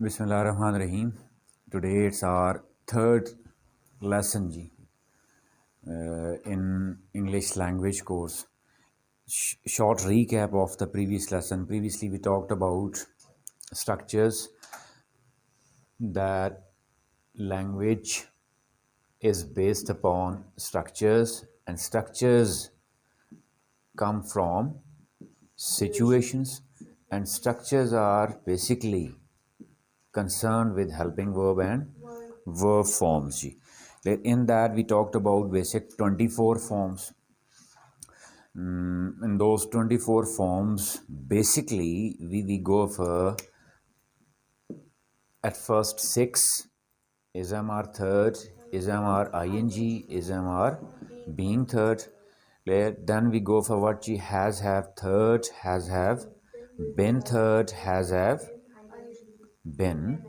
Bismillahirrahmanirrahim. Today it's our third lesson ji, in English language course. Short recap of the previous lesson. Previously we talked about structures, that language is based upon structures, and structures come from situations, and structures are basically concerned with helping verb and verb forms ji. In that we talked about basic 24 forms. In those 24 forms, basically we go for at first 6 ism are third, ism are ing, ism are being third. Then we go for what she has have third, has have been third, has have been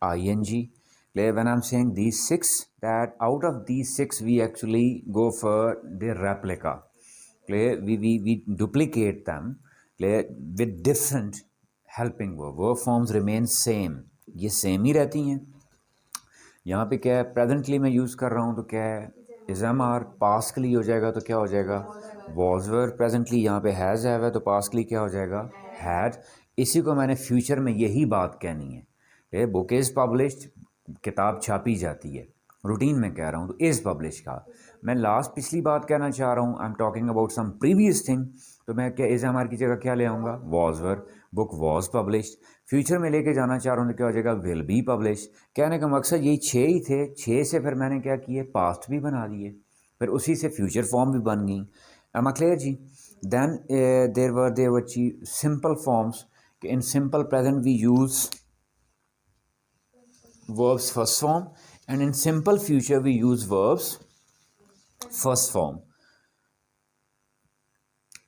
ing. When I'm saying these 6, that out of these 6 we actually go for the replica. We duplicate them with different helping verb forms remain same, ये same ही रहती हैं. यहाँ पे क्या है, presently मैं use कर रहा हूँ तो क्या है, इज़म आर पास के लिए हो जाएगा तो क्या हो जाएगा, वॉज वर. प्रेजेंटली यहाँ पे हैज़ हैव है तो पास के लिए क्या हो जाएगा, हैड. इसी को मैंने फ्यूचर में यही बात कहनी है. बुक इज़ पब्लिश्ड, किताब छापी जाती है. रूटीन में कह रहा हूँ तो इज़ पब्लिश का. मैं लास्ट पिछली बात कहना चाह रहा हूँ, I am talking about some previous thing, तो मैं क्या इज़ एम आर की जगह क्या ले आऊँगा, was were. Book was published. Future में लेके जाना चाह रहा हूँ तो क्या हो जाएगा, विल बी पब्लिश. कहने का मकसद यही 6 ही थे. 6 से फिर मैंने क्या किए, पास्ट भी बना दिए, फिर उसी से फ्यूचर फॉर्म भी बन गई. एम आई क्लियर जी. Then there were simple forms. In simple present we use verbs first form, and in simple future we use verbs first form.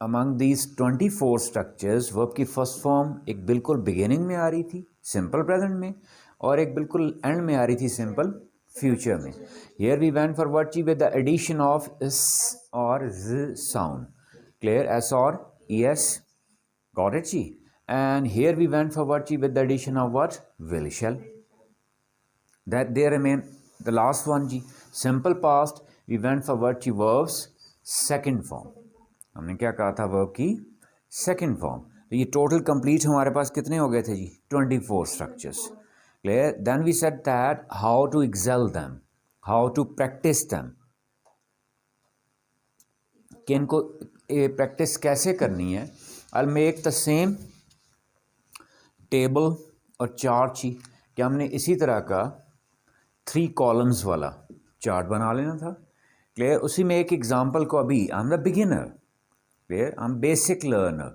Among these 24 structures, verb की first form एक बिल्कुल beginning में आ रही थी simple present में, और एक बिल्कुल end में आ रही थी simple future में. Here we went for what with the addition of s or z sound. Clear? S or es. Got it ji. And here we went for what with the addition of what, will, shall. That they remain. The last one ji, simple past, we went for what verbs second form. हमने क्या कहा था, verb की second form. तो ये total complete हमारे पास कितने हो गए थे जी, 24 structures. Clear. Then we said that how to excel them, how to practice them, कि इनको प्रैक्टिस कैसे करनी है. I make the same table और चार्ट ही, कि हमने इसी तरह का 3 कॉलम्स वाला चार्ट बना लेना था. क्लियर. उसी में एक एग्जांपल को, अभी I am the beginner, clear, I M basic learner,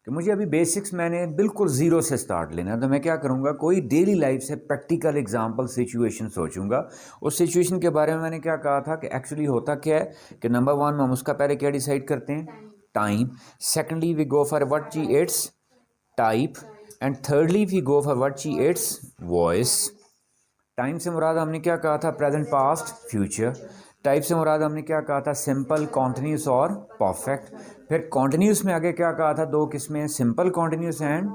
कि मुझे अभी बेसिक्स मैंने बिल्कुल ज़ीरो से स्टार्ट लेना है. तो मैं क्या करूँगा, कोई डेली लाइफ से प्रैक्टिकल एग्जांपल सिचुएशन सोचूंगा. उस सिचुएशन के बारे में मैंने क्या कहा था कि एक्चुअली होता क्या है कि नंबर 1 में हम उसका पहले क्या डिसाइड करते हैं, time. Secondly we go for what जी, it's type. And thirdly we go for what जी, इट्स वॉइस. टाइम से मुराद हमने क्या कहा था, प्रेजेंट, पास्ट, फ्यूचर. टाइप से मुराद हमने क्या कहा था, सिंपल, कॉन्टिन्यूस और परफेक्ट. फिर कॉन्टिन्यूस में आगे क्या कहा था, 2 किस्में, simple continuous and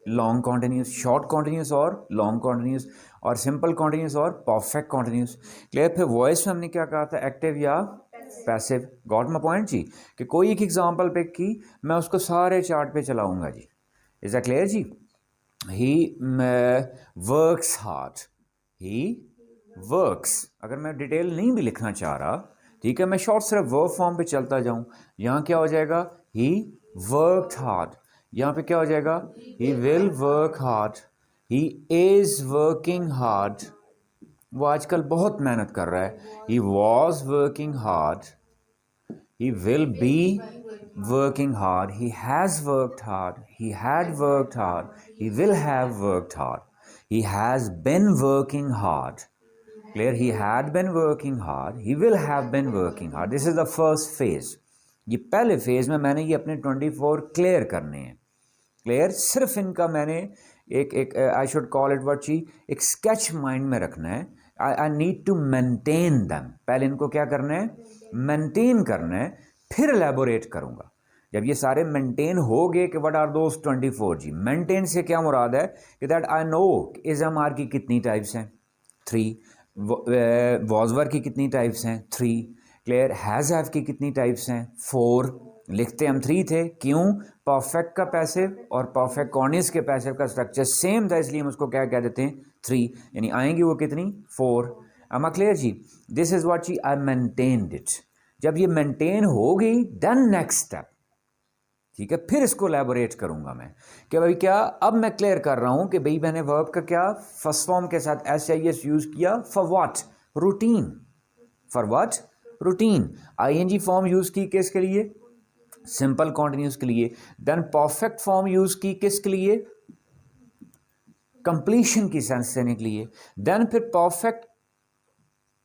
long continuous, short continuous और लॉन्ग कॉन्टिन्यूस, और सिंपल कॉन्टिन्यूस और परफेक्ट कॉन्टिन्यूस. क्लियर. फिर वॉइस में हमने क्या कहा था, एक्टिव या पैसिव. गॉट माय पॉइंट जी, कि कोई एक एग्जाम्पल पे की, मैं उसको सारे चार्ट पे चलाऊंगा जी. इज दैट क्लियर जी. He works hard, he works. अगर मैं डिटेल नहीं भी लिखना चाह रहा, ठीक है, मैं शॉर्ट सिर्फ वर्ब फॉर्म पे चलता जाऊं. यहाँ क्या हो जाएगा, ही वर्कड हार्ड. यहाँ पे क्या हो जाएगा, he will work hard. He is working hard, वो आजकल बहुत मेहनत कर रहा है. He was working hard, he will be working hard, he has worked hard, he had worked hard, he will have worked hard, he has been working hard. Clear. He had been working hard, he will have been working hard. This is the first phase. ये पहले phase में मैंने ये अपने 24 clear करने हैं. Clear. सिर्फ इनका मैंने एक I should call it what जी, एक स्केच माइंड में रखना है. I need to maintain them. पहले इनको क्या करना है, मेंटेन करना है, फिर एलैबोरेट करूंगा. जब ये सारे मेंटेन हो गए कि व्हाट आर दोस 24 जी, मेंटेन से क्या मुराद है कि that I know is am are की कितनी टाइप्स हैं 3, वॉजवर की कितनी टाइप्स हैं 3, क्लियर, हैज़ हैव की कितनी टाइप्स हैं 4, लिखते हम 3 थे, क्यों, परफेक्ट का पैसिव और परफेक्ट कॉर्निस के पैसिव का स्ट्रक्चर सेम था, इसलिए हम उसको क्या कह देते हैं 3, यानी आएंगी वो कितनी 4। am I clear जी? दिस इज व्हाट जी आई मेंटेन्ड इट। जब ये मेंटेन हो गई देन नेक्स्ट स्टेप, ठीक है, फिर इसको एलैबोरेट करूंगा मैं कि भाई क्या, अब मैं क्लियर कर रहा हूं कि भाई मैंने वर्ब का क्या फर्स्ट फॉर्म के साथ SIS यूज किया for what, routine, for what, routine. ING form use की किसके लिए, सिंपल कॉन्टिन्यूस के लिए। देन परफेक्ट फॉर्म यूज की किसके लिए, कंप्लीशन की सेंस देने के लिए। देन फिर परफेक्ट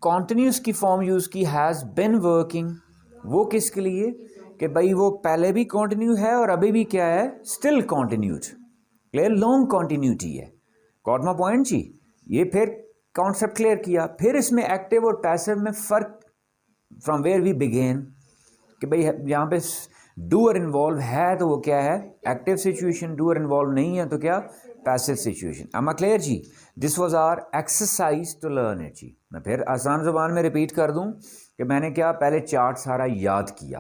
कॉन्टिन्यूस की फॉर्म यूज की, हैज बिन वर्किंग, वो किसके लिए कि भाई वो पहले भी कॉन्टिन्यू है और अभी भी क्या है, still continued, clear, long continuity है। गॉट माय पॉइंट जी? ये फिर कॉन्सेप्ट क्लियर किया। फिर इसमें एक्टिव और पैसिव में फर्क फ्रॉम वेयर वी बिगेन कि भाई यहाँ पे डूअर इन्वॉल्व है तो वो क्या है, एक्टिव सिचुएशन, डूअर इन्वॉल्व नहीं है तो क्या, passive situation. am I clear जी? This was our exercise to learn it जी। मैं फिर आसान ज़ुबान में रिपीट कर दूं कि मैंने क्या पहले चार्ट सारा याद किया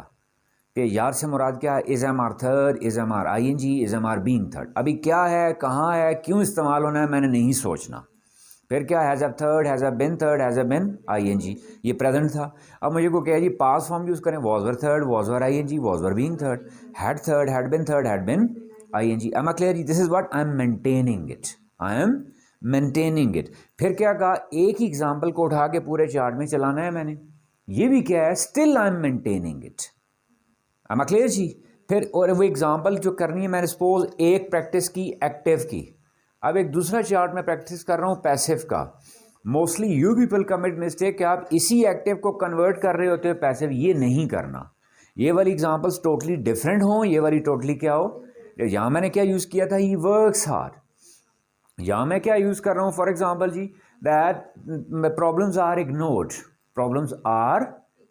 कि यार से मुराद क्या है, is am are third, is am are ING, is am are being third. अभी क्या है, कहाँ है, क्यों इस्तेमाल होना है, मैंने नहीं सोचना। फिर क्या, has have third, has have been third, has have bin ING, ये प्रेजेंट था। अब मुझे को क्या है जी, पास फॉर्म यूज़ करें, was were third, was were ING, was were being third, had third, had been third, had been ING। am I clear? This is what I am maintaining it, I M maintaining it. फिर क्या कहा, एक ही example को उठा के पूरे chart में चलाना है मैंने, ये भी क्या है, still I am maintaining it. am I clear जी? फिर और वो एग्जाम्पल जो करनी है मैंने, सपोज एक प्रैक्टिस की एक्टिव की, अब एक दूसरा चार्ट में प्रैक्टिस कर रहा हूँ पैसिव का। Mostly you people commit mistake कि आप इसी एक्टिव को कन्वर्ट कर रहे होते हो पैसिव, ये नहीं करना। ये वाली एग्जांपल्स टोटली डिफरेंट हो, ये वाली टोटली क्या हो, यहाँ मैंने क्या यूज़ किया था, ही वर्क्स हार्ड। यहाँ मैं क्या यूज़ कर रहा हूँ, फॉर एग्जाम्पल जी, that problems are ignored, problems are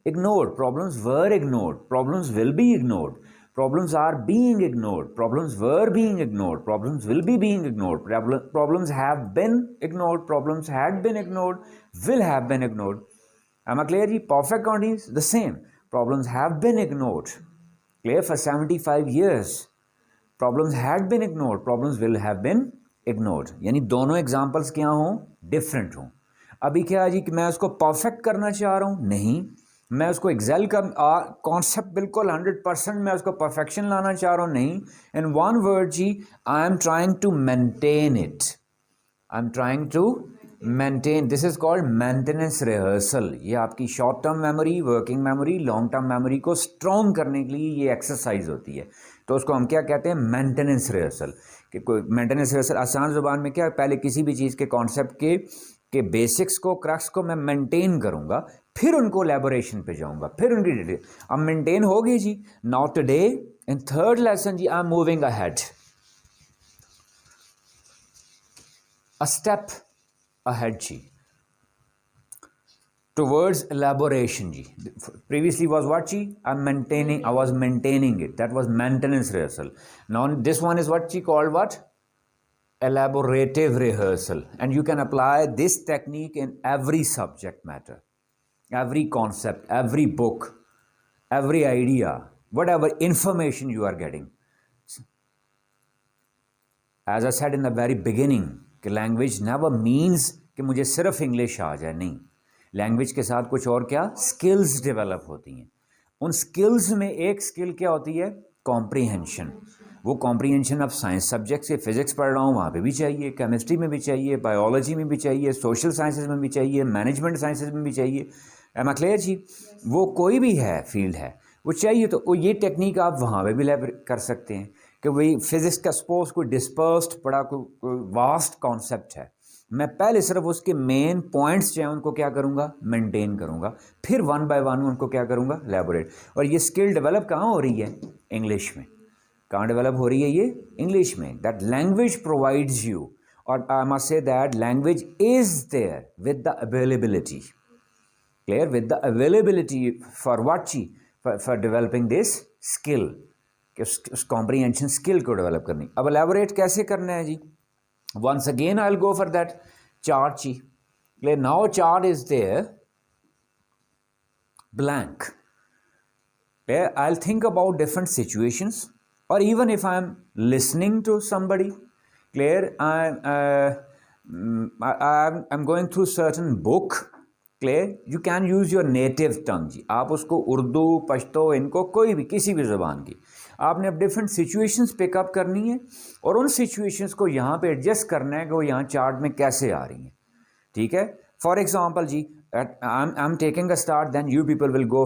ignored, problems were ignored, problems will be ignored, problems are being ignored, problems were being ignored, problems will be being ignored, problems have been ignored, problems had been ignored, will have been ignored. Am I clear? Perfect continuous, the same. Problems have been ignored. Clear? For 75 years. Problems had been ignored, problems will have been ignored. यानी दोनों examples क्या हों, different हों। अभी क्या है जी कि मैं उसको परफेक्ट करना चाह रहा हूँ, नहीं, मैं उसको एक्सेल का कॉन्सेप्ट बिल्कुल 100% मैं उसको परफेक्शन लाना चाह रहा हूँ, नहीं। इन वन वर्ड जी, I am trying to maintain it, I am trying to maintain, this is called maintenance rehearsal. ये आपकी short term memory, working memory, long term memory को स्ट्रॉन्ग करने के लिए ये एक्सरसाइज होती है। तो उसको हम क्या कहते हैं, मेंटेनेंस रिहर्सल। कि कोई मेंटेनेंस रिहर्सल आसान ज़ुबान में क्या, पहले किसी भी चीज़ के कॉन्सेप्ट के बेसिक्स को, क्रक्स को मैं मेंटेन करूंगा, फिर उनको एलैबोरेशन पे जाऊंगा, फिर उनकी डिटेल। अब मेंटेन हो गई जी। Now today in third lesson जी, I am moving ahead, a step ahead जी, towards elaboration ji. Previously was what ji, I was maintaining it, that was maintenance rehearsal. Now this one is what ji, called what, elaborative rehearsal. And you can apply this technique in every subject matter, every concept, every book, every idea, whatever information you are getting. As I said in the very beginning, कि language never means कि मुझे सिर्फ English आ जाए, नहीं। Language के साथ कुछ और क्या स्किल्स डेवलप होती हैं। उन स्किल्स में एक स्किल क्या होती है, कॉम्प्रीहेंशन। वो कॉम्प्रीहेंशन अब साइंस सब्जेक्ट से, फिजिक्स पढ़ रहा हूँ वहाँ पे भी चाहिए, केमिस्ट्री में भी चाहिए, बायोलॉजी में भी चाहिए, सोशल साइंसेज में भी चाहिए, मैनेजमेंट साइंसेज में भी चाहिए। एम आई क्लियर जी? वो कोई भी है फील्ड है, वो चाहिए। तो वो ये टेक्निक आप वहाँ पर भी लैब कर सकते हैं कि वही फिजिक्स का सपोज कोई डिस्पर्स्ड बड़ा कोई वास्ट कॉन्सेप्ट है, मैं पहले सिर्फ उसके मेन पॉइंट्स जो हैं उनको क्या करूँगा, मेंटेन करूँगा, फिर वन बाय वन उनको क्या करूँगा, एलैबोरेट। और ये स्किल डेवलप कहाँ हो रही है, इंग्लिश में। कहाँ डेवलप हो रही है ये, इंग्लिश में। दैट लैंग्वेज प्रोवाइड्स यू, और I must say that language is there with the availability, clear, with the availability for what ची, फॉर डेवलपिंग दिस स्किल। कि उस कॉम्प्रीहेंशन स्किल को डेवलप करनी। अब एलेबोरेट कैसे करना है जी? Once again I will go for that chart जी। Now chart is there blank. Where I'll think about different situations, or even if I'm listening to somebody, clear, I'm going through certain book, clear, you can use your native tongue जी। आप उसको उर्दू, पश्तो, इनको कोई भी किसी भी ज़बान की आपने अब डिफरेंट सिचुएशंस पिकअप करनी है और उन सिचुएशंस को यहाँ पे एडजस्ट करना है कि वो यहाँ चार्ट में कैसे आ रही हैं। ठीक है, फॉर एग्जाम्पल जी, I'm taking a start, then you people will go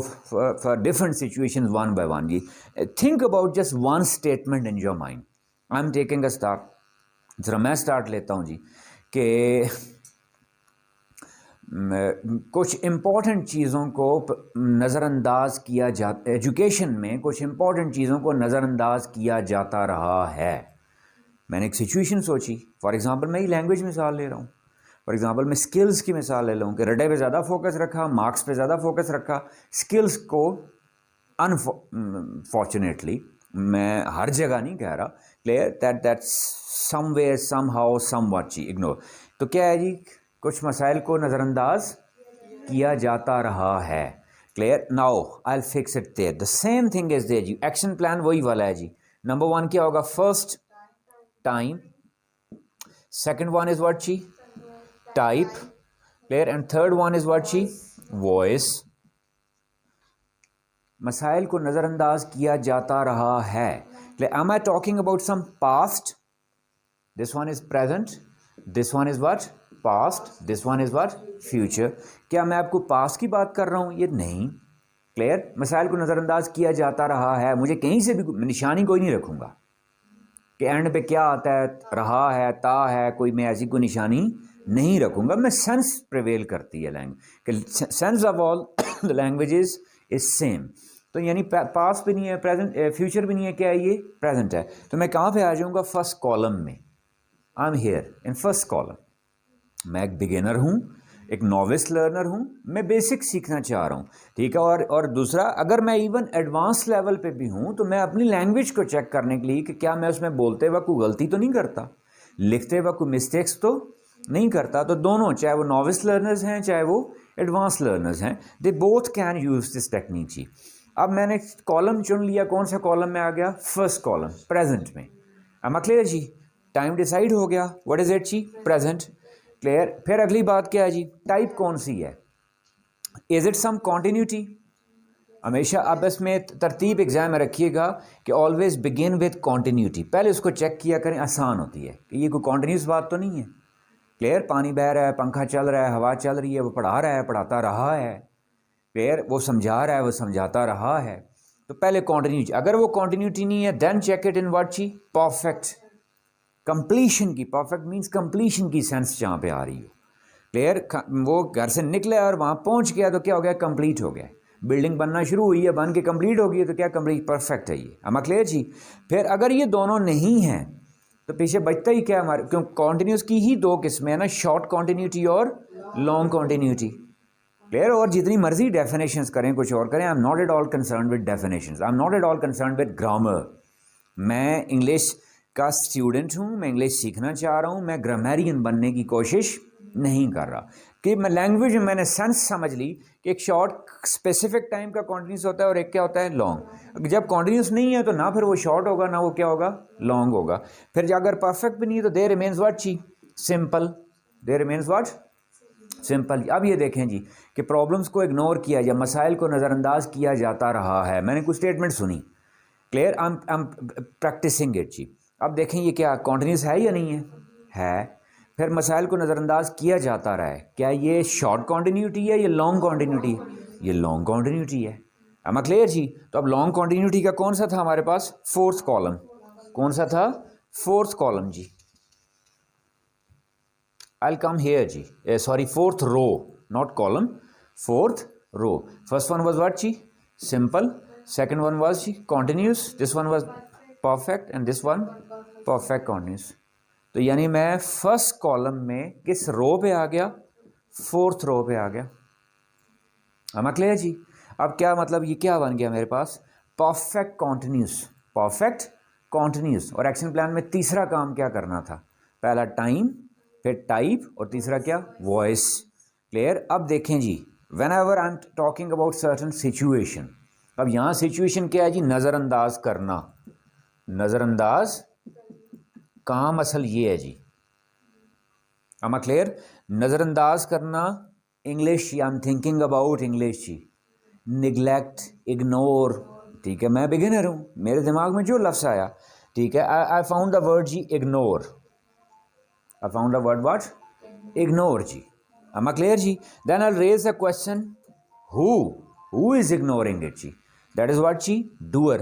for different situations one by one जी। Think about just one statement in your mind. I'm taking a start, जरा मैं स्टार्ट लेता हूँ जी कि कुछ इम्पॉर्टेंट चीज़ों को नज़रअंदाज किया जाता, एजुकेशन में कुछ इम्पॉर्टेंट चीज़ों को नज़रअंदाज किया जाता रहा है। मैंने एक सिचुएशन सोची, फॉर एग्जांपल मैं ही लैंग्वेज मिसाल ले रहा हूँ, फॉर एग्जांपल मैं स्किल्स की मिसाल ले लूँ कि रटे पे ज़्यादा फोकस रखा, मार्क्स पे ज़्यादा फोकस रखा, स्किल्स को अनफॉर्चुनेटली मैं हर जगह नहीं कह रहा, clear, that somewhere somehow somewhat जी इग्नोर। तो क्या है जी, कुछ मसाइल को नज़रअंदाज किया जाता रहा है। Clear, now I will fix it there, the same thing is there जी। एक्शन प्लान वही वाला है जी। नंबर 1 क्या होगा? First time, second one is what जी? Type, clear, and third one is what जी? वॉइस। मसाइल को नज़रअंदाज किया जाता रहा है। Am I talking about some past? This one is present. This one is what? Past. This one is what? Future. क्या मैं आपको past की बात कर रहा हूँ? ये नहीं। क्लियर, मसाइल को नज़रअंदाज किया जाता रहा है। मुझे कहीं से भी निशानी कोई नहीं रखूँगा कि एंड पे क्या आता है, रहा है, ता है, कोई मैं ऐसी कोई निशानी नहीं रखूँगा। मैं सेंस प्रिवेल करती है language, sense of all the languages is same. तो यानी पास्ट भी नहीं है, प्रेजेंट, फ्यूचर भी नहीं है, क्या है ये? प्रेजेंट है। तो मैं कहाँ पे आ जाऊँगा? फर्स्ट कॉलम में। I am here in first column. मैं एक बिगिनर हूँ, एक नॉविस लर्नर हूँ, मैं बेसिक सीखना चाह रहा हूँ। ठीक है, और दूसरा, अगर मैं इवन एडवांस लेवल पे भी हूँ तो मैं अपनी लैंग्वेज को चेक करने के लिए कि क्या मैं उसमें बोलते वक्त कोई गलती तो नहीं करता, लिखते वक्त कोई मिस्टेक्स तो नहीं करता। तो दोनों, चाहे वो नॉविस लर्नर्स हैं चाहे वो एडवांस लर्नर्स हैं, they both can use this technique जी। अब मैंने कॉलम चुन लिया, कौन सा कॉलम में आ गया? फर्स्ट कॉलम, प्रेजेंट में। अब क्लियर जी, टाइम डिसाइड हो गया, व्हाट इज इट जी? प्रेजेंट। क्लियर, फिर अगली बात क्या है जी? टाइप कौन सी है? Is it some continuity? हमेशा आप इसमें तरतीब एग्जाम में रखिएगा कि ऑलवेज बिगिन विद कॉन्टिन्यूटी। पहले उसको चेक किया करें, आसान होती है कि ये कोई कॉन्टिन्यूस बात तो नहीं है। क्लियर, पानी बह रहा है, पंखा चल रहा है, हवा चल रही है, वो पढ़ा रहा है, पढ़ाता रहा है, क्लियर, वो समझा रहा है, वो समझाता रहा है। तो पहले कॉन्टिन्यूटी, अगर वो कॉन्टिन्यूटी नहीं है then check it in what जी? परफेक्ट, कंप्लीशन की। परफेक्ट मींस कंप्लीशन की सेंस जहाँ पे आ रही हो। क्लियर, वो घर से निकले और वहाँ पहुँच गया तो क्या हो गया? कंप्लीट हो गया। बिल्डिंग बनना शुरू हुई है, बन के कंप्लीट हो गई है तो क्या? कंप्लीट, परफेक्ट है ये। अमा क्लियर जी। फिर अगर ये दोनों नहीं हैं तो पीछे बचता ही क्या हमारे? क्यों, कॉन्टिन्यूस की ही दो किस्में हैं ना, शॉर्ट कॉन्टिन्यूटी और लॉन्ग कॉन्टिन्यूटी। क्लियर, और जितनी मर्जी डेफिनेशंस करें, कुछ और करें, I am not at all concern with definitions, I am not at all concern with grammar. मैं इंग्लिश का स्टूडेंट हूँ, मैं इंग्लिश सीखना चाह रहा हूँ, मैं ग्रामेरियन बनने की कोशिश नहीं कर रहा। कि मैं लैंग्वेज में मैंने सेंस समझ ली कि एक शॉर्ट स्पेसिफिक टाइम का कॉन्टिन्यूस होता है और एक क्या होता है? लॉन्ग। जब कॉन्टिन्यूस नहीं है तो ना फिर वो शॉर्ट होगा ना वो क्या होगा? लॉन्ग होगा। फिर अगर परफेक्ट भी नहीं है तो देयर रिमेन्स व्हाट जी? Simple. There remains what? Simple. अब ये देखें जी कि प्रॉब्लम्स को इग्नोर किया या मसाइल को नज़रअंदाज किया जाता रहा है। मैंने कुछ स्टेटमेंट सुनी, clear, I am practicing it जी। अब देखें ये क्या कॉन्टिन्यूस है या नहीं है? है। फिर मसाइल को नज़रअंदाज किया जाता रहा है, क्या ये शॉर्ट कॉन्टिन्यूटी है या लॉन्ग कॉन्टिन्यूटी? ये लॉन्ग कॉन्टिन्यूटी है। am I क्लियर जी? तो अब लॉन्ग कॉन्टिन्यूटी का कौन सा था हमारे पास? Fourth column. कौन सा था? फोर्थ कॉलम जी। I'll come here जी, sorry, fourth row, not column, fourth row. First one was what जी? Simple. Second one was जी continuous. This one was perfect and this one perfect continuous. तो यानी मैं फर्स्ट कॉलम में किस रो पे आ गया? फोर्थ रो पे आ गया। हम क्लियर जी? अब क्या मतलब, ये क्या बन गया मेरे पास? Perfect continuous. Perfect continuous. और एक्शन प्लान में तीसरा काम क्या करना था, पहला टाइम, फिर टाइप और तीसरा क्या, वॉइस। क्लियर। अब देखें जी, whenever I am talking about certain situation, अब यहाँ सिचुएशन क्या है जी, नज़रअंदाज करना। नज़रअंदाज काम असल ये है जी, am I क्लियर। नज़रअंदाज करना, English, I am thinking about English जी। निगलेक्ट, इग्नोर, ठीक है, मैं बिगिनर हूँ, मेरे दिमाग में जो लफ्ज़ आया, ठीक है, आई फाउंड द वर्ड जी ignore, I found the word what, ignore जी। am I क्लियर जी। Then I raise a question, who is ignoring it जी, दैट इज व्हाट जी, doer,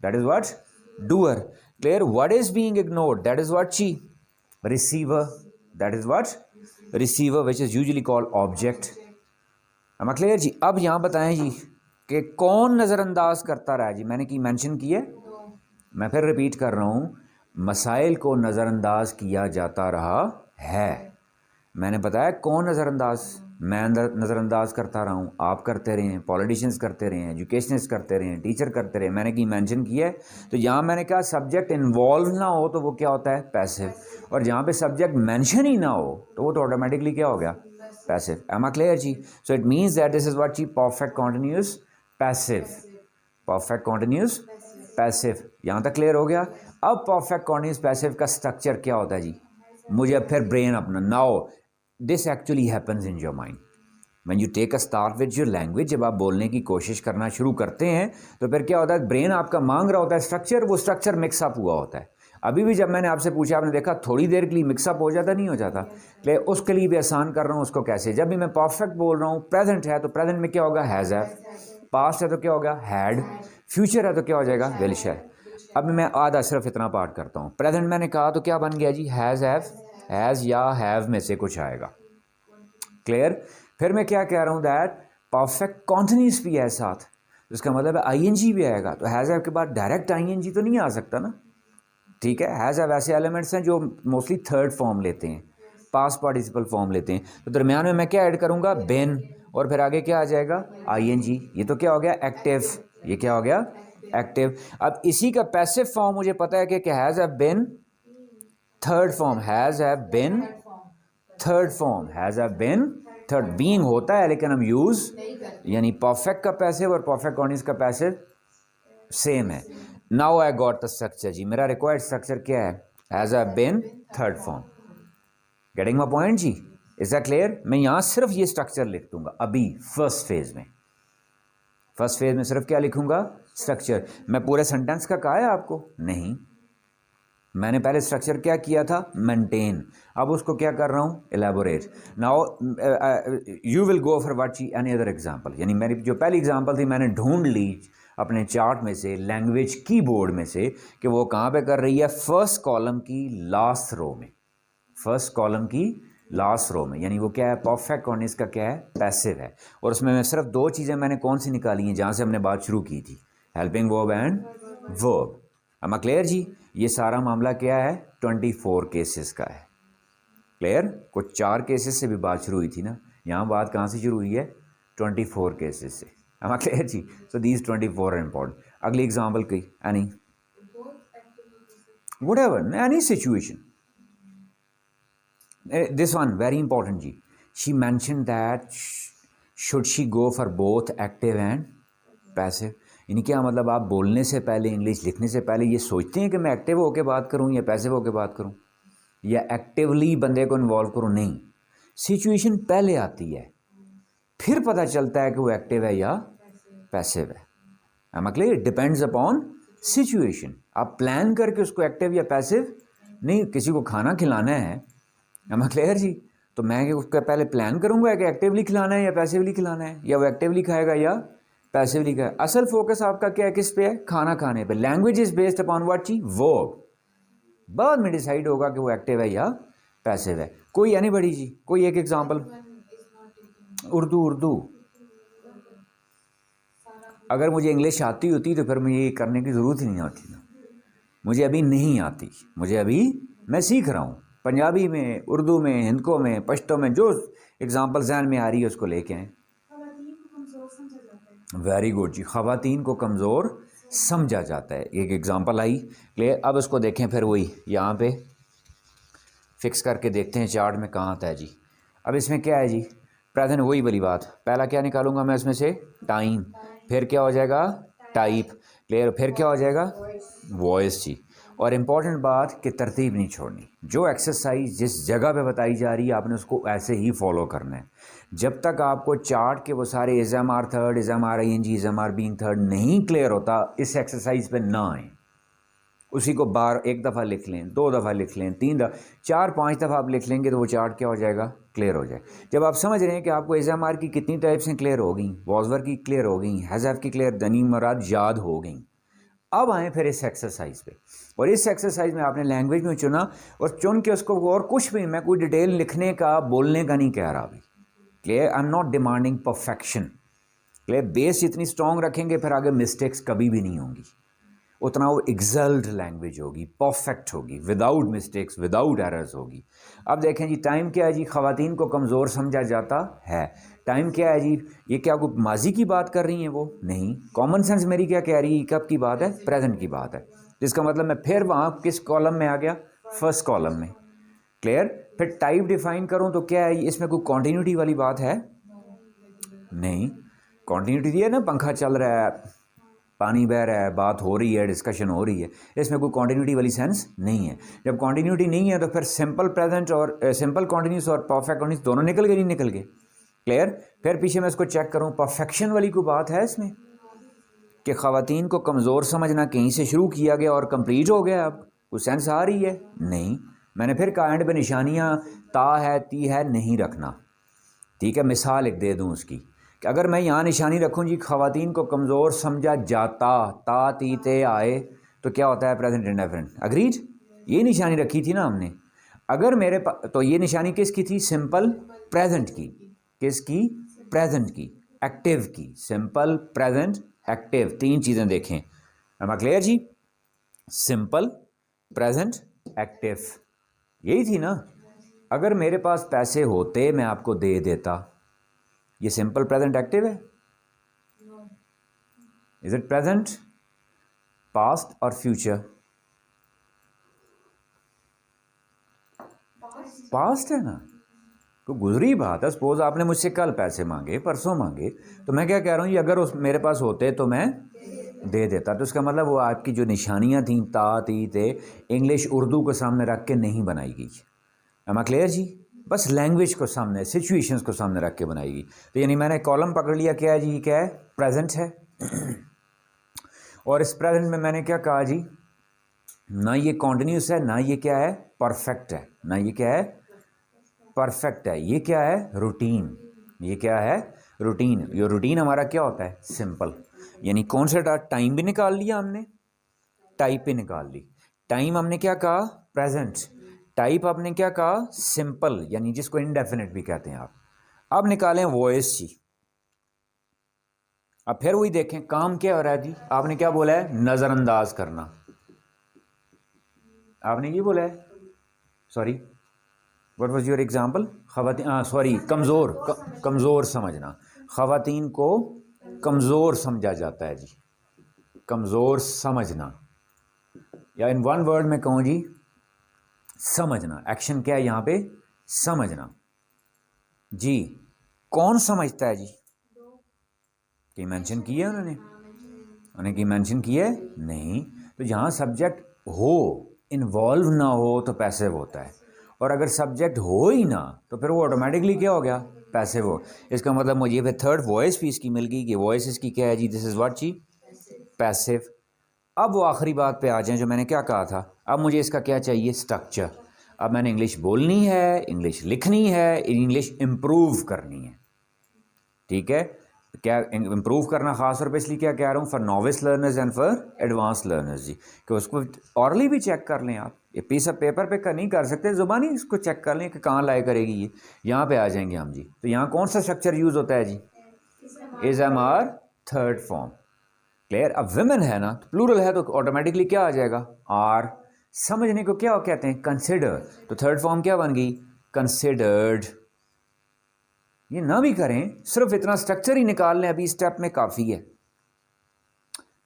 that is what, doer. Clear. What is being ignored, that is what जी, receiver, that is what, receiver, which is usually called object। am I clear जी। अब यहाँ बताएं जी कि कौन नज़रअंदाज करता रहा जी, मैंने की मेंशन की है, मैं फिर रिपीट कर रहा हूँ, मसाइल को नज़रअंदाज किया जाता रहा है। मैंने बताया कौन नज़रअंदाज, मैं नज़रअंदाज करता रहा हूँ, आप करते रहे हैं, पॉलिटिशियंस करते रहे हैं, एजुकेशनिस्ट करते रहे हैं, टीचर करते रहे, मैंने की मेंशन किया है। तो यहाँ मैंने कहा सब्जेक्ट इन्वॉल्व ना हो तो वो क्या होता है, पैसिव। और जहाँ पे सब्जेक्ट मेंशन ही ना हो तो वो तो ऑटोमेटिकली क्या हो गया, पैसिव। एम आई क्लियर जी। So it means that this is what जी, perfect continuous passive, perfect continuous passive. यहाँ तक क्लियर हो गया। अब परफेक्ट कॉन्टिन्यूस पैसिव का स्ट्रक्चर क्या होता है जी, मुझे अब फिर ब्रेन अपना, now this actually happens in your mind when you take a start with your language. जब आप बोलने की कोशिश करना शुरू करते हैं तो फिर क्या होता है, ब्रेन आपका मांग रहा होता है स्ट्रक्चर, वो स्ट्रक्चर मिक्सअप हुआ होता है। अभी भी जब मैंने आपसे पूछा, आपने देखा थोड़ी देर के लिए मिक्सअप हो जाता, नहीं हो जाता। ले उसके लिए भी आसान कर रहा हूँ उसको कैसे, जब भी मैं परफेक्ट बोल रहा हूँ, प्रेजेंट है तो प्रेजेंट में क्या होगा, हैज़ हैव, पास्ट है तो क्या होगा, हैड, फ्यूचर है तो क्या हो जाएगा, विल शैल। अब मैं आधा सिर्फ इतना पार्ट करता हूँ। प्रेजेंट मैंने कहा तो क्या बन गया जी, हैज़ हैव, हैज़ या हैव में से कुछ आएगा। क्लियर। फिर मैं क्या कह रहा हूँ, दैट परफेक्ट कॉन्टिन्यूस भी है साथ, इसका मतलब है आईएनजी भी आएगा। तो हैज़ हैव के बाद डायरेक्ट आईएनजी तो नहीं आ सकता ना, ठीक है। हैज़ हैव ऐसे एलिमेंट्स हैं जो मोस्टली थर्ड फॉर्म लेते हैं, पास्ट पार्टिसिपल फॉर्म लेते हैं। तो दरमियान में मैं क्या ऐड करूँगा, बेन, और फिर आगे क्या आ जाएगा, आईएनजी। ये तो क्या हो गया, एक्टिव, ये क्या हो गया, एक्टिव। अब इसी का पैसिव फॉर्म मुझे पता है कि has have been third form, has have been third form, has have been third. Being होता है लेकिन हम यूज़, यानी परफेक्ट का पैसिव और परफेक्ट कॉन्टिन्यूस का पैसिव सेम है। Now I got the structure जी, मेरा रिक्वायर्ड स्ट्रक्चर क्या है, has have been third form. Getting my point जी, इज दैट क्लियर। मैं यहाँ सिर्फ ये स्ट्रक्चर लिख दूंगा अभी फर्स्ट फेज में, फर्स्ट फेज में सिर्फ क्या लिखूंगा, स्ट्रक्चर। मैं पूरे सेंटेंस का कहा है आपको, नहीं, मैंने पहले स्ट्रक्चर क्या किया था, मेंटेन। अब उसको क्या कर रहा हूँ, elaborate. Now you will go for what जी एनी अदर एग्जांपल। यानी मेरी जो पहली एग्जांपल थी मैंने ढूंढ ली अपने चार्ट में से, लैंग्वेज कीबोर्ड में से, कि वो कहाँ पे कर रही है, फर्स्ट कॉलम की लास्ट रो में, फर्स्ट कॉलम की लास्ट रो में। यानी वो क्या है, परफेक्ट कॉन्टिन्यूस का क्या है, पैसिव है। और उसमें मैं सिर्फ दो चीज़ें मैंने कौन सी निकाली हैं जहाँ से हमने बात शुरू की थी, helping verb and verb. am I clear जी। ये सारा मामला क्या है, 24 केसेस का है। क्लियर। कुछ 4 केसेस से भी बात शुरू हुई थी ना, यहाँ बात कहाँ से शुरू हुई है, 24 केसेस से। am I क्लियर जी। So these 24 are important. अगली एग्जाम्पल की, any whatever, any situation. This one very important जी, she mentioned that should she go for both active and passive। यानी क्या मतलब, आप बोलने से पहले, इंग्लिश लिखने से पहले ये सोचते हैं कि मैं एक्टिव होकर बात करूं या पैसिव होकर बात करूं, या एक्टिवली बंदे को इन्वॉल्व करूं, नहीं। सिचुएशन पहले आती है, फिर पता चलता है कि वो एक्टिव है या पैसिव है। am I clear? It depends upon situation. आप प्लान करके उसको एक्टिव या पैसिव नहीं, किसी को खाना खिलाना है, am I clear जी, तो मैं उसका पहले प्लान करूंगा कि एक्टिवली खिलाना है या पैसिवली खिलाना है, या वो एक्टिवली खाएगा या पैसिवली खाएगा। असल फोकस आपका क्या है, किस पे है, खाना खाने पे। Language is based upon what जी, वर्ब। बाद में डिसाइड होगा कि वो एक्टिव है या पैसिव है। कोई एनीबॉडी जी, कोई एक एग्जांपल। उर्दू, अगर मुझे इंग्लिश आती होती तो फिर मुझे ये करने की ज़रूरत ही नहीं होती ना। मुझे अभी नहीं आती, मुझे अभी, मैं सीख रहा हूँ। पंजाबी में, उर्दू में, हिंदको में, पश्तो में, जो एग्जांपल जहन में आ रही है उसको लेके आए। वेरी गुड जी, ख़वातीन को कमज़ोर समझा जाता है। एक एग्जांपल आई, क्लियर। अब उसको देखें फिर वही यहाँ पे फिक्स करके देखते हैं चार्ट में कहाँ आता है जी। अब इसमें क्या है जी, प्रेजेंट, वही वाली बात। पहला क्या निकालूंगा मैं इसमें से, टाइम, फिर क्या हो जाएगा टाइप, क्लियर, फिर क्या हो जाएगा वॉइस जी। और इम्पॉर्टेंट बात कि तरतीब नहीं छोड़नी, जो एक्सरसाइज जिस जगह पे बताई जा रही है आपने उसको ऐसे ही फॉलो करना है। जब तक आपको चार्ट के वो सारे is am are third, is am are I N G, is am are being third नहीं क्लियर होता, इस एक्सरसाइज पे ना आए। उसी को बार एक दफ़ा लिख लें, 2 दफ़ा लिख लें, 3 दफ़ा, 4-5 दफ़ा आप लिख लेंगे तो वो चार्ट क्या हो जाएगा, क्लियर हो जाए। जब आप समझ रहे हैं कि आपको एज एम आर की कितनी टाइप्स हैं क्लियर हो गई, वॉजवर की क्लियर हो गई, हैज़फ की क्लियर, दनी मराद याद हो गई, अब आएँ फिर इस एक्सरसाइज पे। और इस एक्सरसाइज में आपने लैंग्वेज में चुना और चुन के उसको, और कुछ भी, मैं कोई डिटेल लिखने का बोलने का नहीं कह रहा अभी, clear. I am not demanding perfection, clear. Base इतनी स्ट्रॉन्ग रखेंगे फिर आगे मिस्टेक्स कभी भी नहीं होंगी, उतना वो एक्सल्ट लैंग्वेज होगी, परफेक्ट होगी, विदाउट मिस्टेक्स, विदाउट एरर्स होगी। अब देखें जी, टाइम क्या है जी, ख़वातीन को कमज़ोर समझा जाता है। टाइम क्या है जी, ये क्या कोई माजी की बात कर रही हैं वो, नहीं। कॉमन सेंस मेरी क्या कह रही है, कब की बात है, प्रेजेंट की बात है। जिसका मतलब मैं फिर वहाँ किस कॉलम में आ गया, फर्स्ट कॉलम में, क्लियर। फिर टाइप डिफाइन करूँ तो क्या है, इसमें कोई कॉन्टीन्यूटी वाली बात है, नहीं। कॉन्टीन्यूटी है ना, पंखा चल रहा है, पानी बह रहा है, बात हो रही है, डिस्कशन हो रही है, इसमें कोई कॉन्टीन्यूटी वाली सेंस नहीं है। जब कॉन्टीन्यूटी नहीं है तो फिर सिंपल प्रेजेंट और सिंपल कॉन्टीन्यूस और परफेक्ट कॉन्टीन्यूस दोनों निकल गए, नहीं निकल गए, क्लियर। फिर पीछे मैं इसको चेक करूँ, परफेक्शन वाली कोई बात है इसमें कि ख़वातीन को कमज़ोर समझना कहीं से शुरू किया गया और कंप्लीट हो गया, अब कोई सेंस आ रही है, नहीं। मैंने फिर कहा एंड पे निशानियाँ ता है, ती है नहीं रखना, ठीक है। मिसाल एक दे दूँ उसकी कि अगर मैं यहाँ निशानी रखूँ जी, ख़वातीन को कमज़ोर समझा जाता, ता ती ते आए, तो क्या होता है, प्रेजेंट इंडेफिनिट, अग्रीड। ये निशानी रखी थी ना हमने। अगर मेरे पास, तो ये निशानी किसकी थी, सिंपल प्रेजेंट की, किसकी, प्रेजेंट की, एक्टिव की, सिंपल प्रेजेंट एक्टिव, 3 चीज़ें देखें। एम आई क्लियर जी, सिंपल प्रेजेंट एक्टिव, यही थी ना। अगर मेरे पास पैसे होते मैं आपको दे देता, ये सिंपल प्रेजेंट एक्टिव है, इज इट प्रेजेंट, पास्ट और फ्यूचर, पास्ट है ना, तो गुजरी बात है। सपोज आपने मुझसे कल पैसे मांगे, परसों मांगे, तो मैं क्या कह रहा हूँ, ये अगर उस मेरे पास होते तो मैं दे देता, तो इसका मतलब वो आपकी जो निशानियाँ थी, ता ती ते, इंग्लिश उर्दू को सामने रख के नहीं बनाई गई। एम आई क्लियर जी, बस लैंग्वेज को सामने, सिचुएशंस को सामने रख के बनाएगी। तो यानी मैंने कॉलम पकड़ लिया, क्या है जी, क्या है, प्रेजेंट है। और इस प्रेजेंट में मैंने क्या कहा जी, ना ये कॉन्टिन्यूस है, ना ये क्या है, परफेक्ट है, ना ये क्या है, परफेक्ट है, ये क्या है, रूटीन, ये क्या है, रूटीन। ये रूटीन हमारा क्या होता है, सिंपल। यानी कौन सा टाइम भी निकाल लिया हमने, टाइप भी निकाल ली। टाइम हमने क्या कहा, प्रेजेंट। टाइप आपने क्या कहा, सिंपल, यानी जिसको इनडेफिनेट भी कहते हैं आप। अब निकालें वॉइस जी। अब फिर वही देखें काम क्या हो रहा है जी, आपने क्या बोला है, नज़रअंदाज करना, आपने ये बोला है, sorry what was your example, ख़वातीन, सॉरी कमज़ोर, कमज़ोर समझना, ख़वातीन को कमज़ोर समझा जाता है जी, कमज़ोर समझना, या इन वन वर्ड में कहूँ जी, समझना। एक्शन क्या है यहाँ पे, समझना जी। कौन समझता है जी, कि मेंशन किया है उन्होंने कि मेंशन किया है, नहीं। तो जहाँ सब्जेक्ट हो, इन्वॉल्व ना हो तो पैसिव होता है, और अगर सब्जेक्ट हो ही ना तो फिर वो ऑटोमेटिकली क्या हो गया, पैसिव हो। इसका मतलब मुझे फिर थर्ड वॉइस भी इसकी मिल गई कि वॉइस इसकी क्या है जी, दिस इज़ व्हाट जी, पैसिव। अब वो आखिरी बात पे आ जाए जो मैंने क्या कहा था, अब मुझे इसका क्या चाहिए, स्ट्रक्चर। अब मैंने इंग्लिश बोलनी है, इंग्लिश लिखनी है, इंग्लिश इम्प्रूव करनी है, ठीक है। क्या इम्प्रूव करना, ख़ास तौर पे इसलिए क्या कह रहा हूँ, for novice learners and for advance learners जी, कि उसको ऑरली भी चेक कर लें आप। ये पीस ऑफ पेपर पे नहीं कर सकते, ज़ुबानी इसको चेक कर लें कि कहाँ लाए करेगी ये। यहाँ पे आ जाएंगे हम जी। तो यहाँ कौन सा स्ट्रक्चर यूज़ होता है जी, is am are third form, clear. अब विमेन है ना, तो प्लूरल है तो ऑटोमेटिकली क्या आ जाएगा, आर। समझने को क्या कहते हैं, कंसिडर, तो थर्ड फॉर्म क्या बन गई, कंसिडर्ड। ये ना भी करें, सिर्फ इतना स्ट्रक्चर ही निकाल लें, अभी स्टेप में काफ़ी है।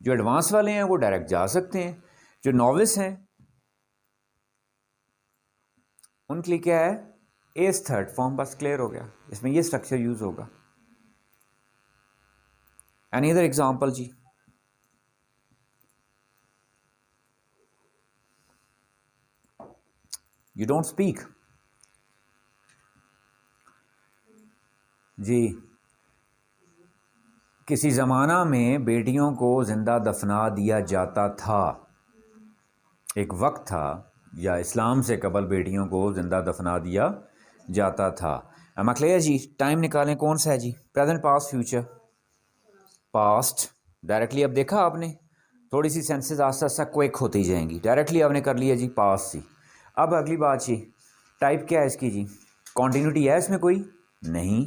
जो एडवांस वाले हैं वो डायरेक्ट जा सकते हैं, जो नॉविस हैं उनके लिए क्या है, एज थर्ड फॉर्म, बस क्लियर हो गया, इसमें ये स्ट्रक्चर यूज होगा। एनी अदर एग्जांपल जी? यू डोंट स्पीक जी। किसी ज़माना में बेटियों को ज़िंदा दफना दिया जाता था, एक वक्त था या इस्लाम से कबल बेटियों को ज़िंदा दफना दिया जाता था। क्लियर जी? टाइम निकालें, कौन सा है जी? Present, past, future. Past directly, अब देखा आपने थोड़ी सी सेंसेस आस्ता आस्ता क्विक होती जाएंगी, डायरेक्टली आपने कर लिया जी पास्ट जी। अब अगली बात जी, टाइप क्या है इसकी जी? कॉन्टीन्यूटी है इसमें कोई? नहीं।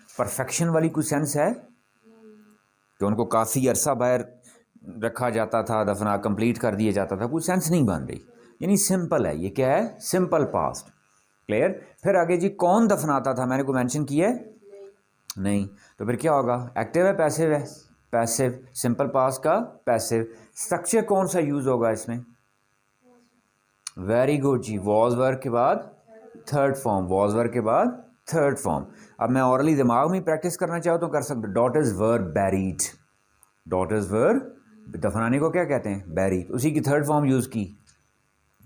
परफेक्शन वाली कोई सेंस है कि उनको काफ़ी अरसा बाहर रखा जाता था, दफना कंप्लीट कर दिया जाता था, कोई सेंस नहीं बन रही, यानी सिंपल है, ये क्या है? Simple past. क्लियर? फिर आगे जी, कौन दफनाता था, मैंने को मेंशन किया है? नहीं। तो फिर क्या होगा? एक्टिव है, पैसिव है? पैसिव। सिंपल पास्ट का पैसिव। स्ट्रक्चर कौन सा यूज होगा इसमें? वेरी गुड जी, वॉज वर्क के बाद थर्ड फॉर्म, वॉज वर्क के बाद थर्ड फॉर्म। अब मैं ऑरली दिमाग में प्रैक्टिस करना चाहूँ तो कर सकते। डॉटर्स वर बैरीड, डॉटर्स वर, दफनाने को क्या कहते हैं? बैरीड। उसी की थर्ड फॉर्म यूज की,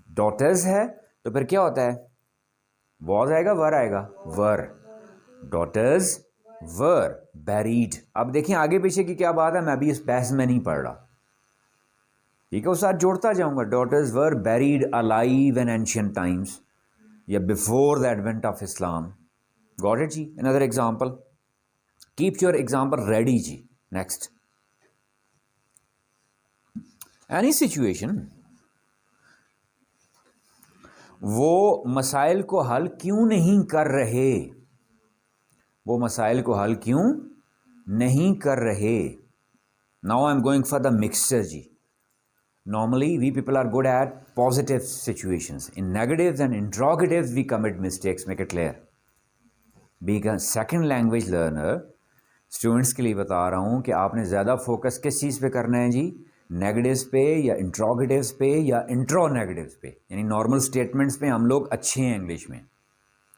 डॉटर्स है, तो फिर क्या होता है? वॉज आएगा, वर आएगा, वर। Daughters were buried. अब देखिए आगे पीछे की क्या बात है, मैं अभी इस बहस में नहीं पढ़ रहा, ठीक है, उस साथ जोड़ता जाऊंगा। Daughters were buried alive in ancient times, या before the advent of Islam. Got it जी? Another example, keep your example ready जी। नेक्स्ट, एनी सिचुएशन, वो मसाइल को हल क्यों नहीं कर रहे, वो मसाइल को हल क्यों नहीं कर रहे। Now I am going for the mixture जी। Normally, we people are good at positive situations. In negatives and interrogatives, we commit mistakes. Make it clear. Being a second language learner, students के लिए बता रहा हूँ कि आपने ज़्यादा focus किस चीज़ पे करना है जी? नेगेटिव्स पे या इंट्रोगेटिव्स पे या इंट्रो नेगेटिव्स पे, यानी नॉर्मल स्टेटमेंट्स पे हम लोग अच्छे हैं इंग्लिश में,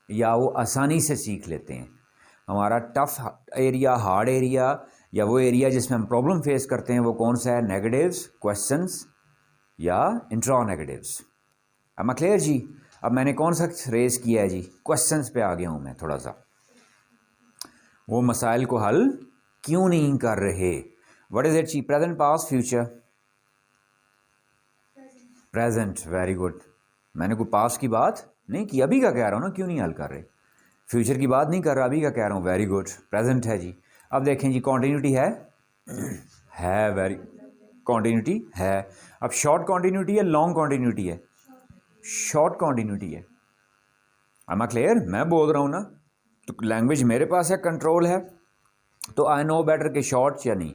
या वो आसानी से सीख लेते हैं। हमारा टफ एरिया, हार्ड एरिया, या वो एरिया जिसमें हम प्रॉब्लम फेस करते हैं, वो कौन सा है? नेगेटिव्स, क्वेश्चंस या इंट्रो नेगेटिव्स। अब क्लियर जी? अब मैंने कौन सा रेस किया है जी? क्वेश्चंस पे आ गया हूं मैं थोड़ा सा। वो मसाइल को हल क्यों नहीं कर रहे? व्हाट इज इट जी? Present, past, future? Present. Very good. मैंने कोई पास्ट की बात नहीं की, अभी का कह रहा हूं ना, क्यों नहीं हल कर रहे। फ्यूचर की बात नहीं कर रहा, अभी का कह रहा हूं। वेरी गुड, प्रेजेंट है जी। अब देखें जी, कॉन्टीन्यूटी है वेरी, कॉन्टीन्यूटी है। अब शॉर्ट कॉन्टीन्यूटी है, लॉन्ग कॉन्टीन्यूटी है? शॉर्ट कॉन्टीन्यूटी है। I clear? मैं बोल रहा हूँ ना, तो लैंग्वेज मेरे पास है, कंट्रोल है, तो आई नो बेटर कि शॉर्ट या नहीं।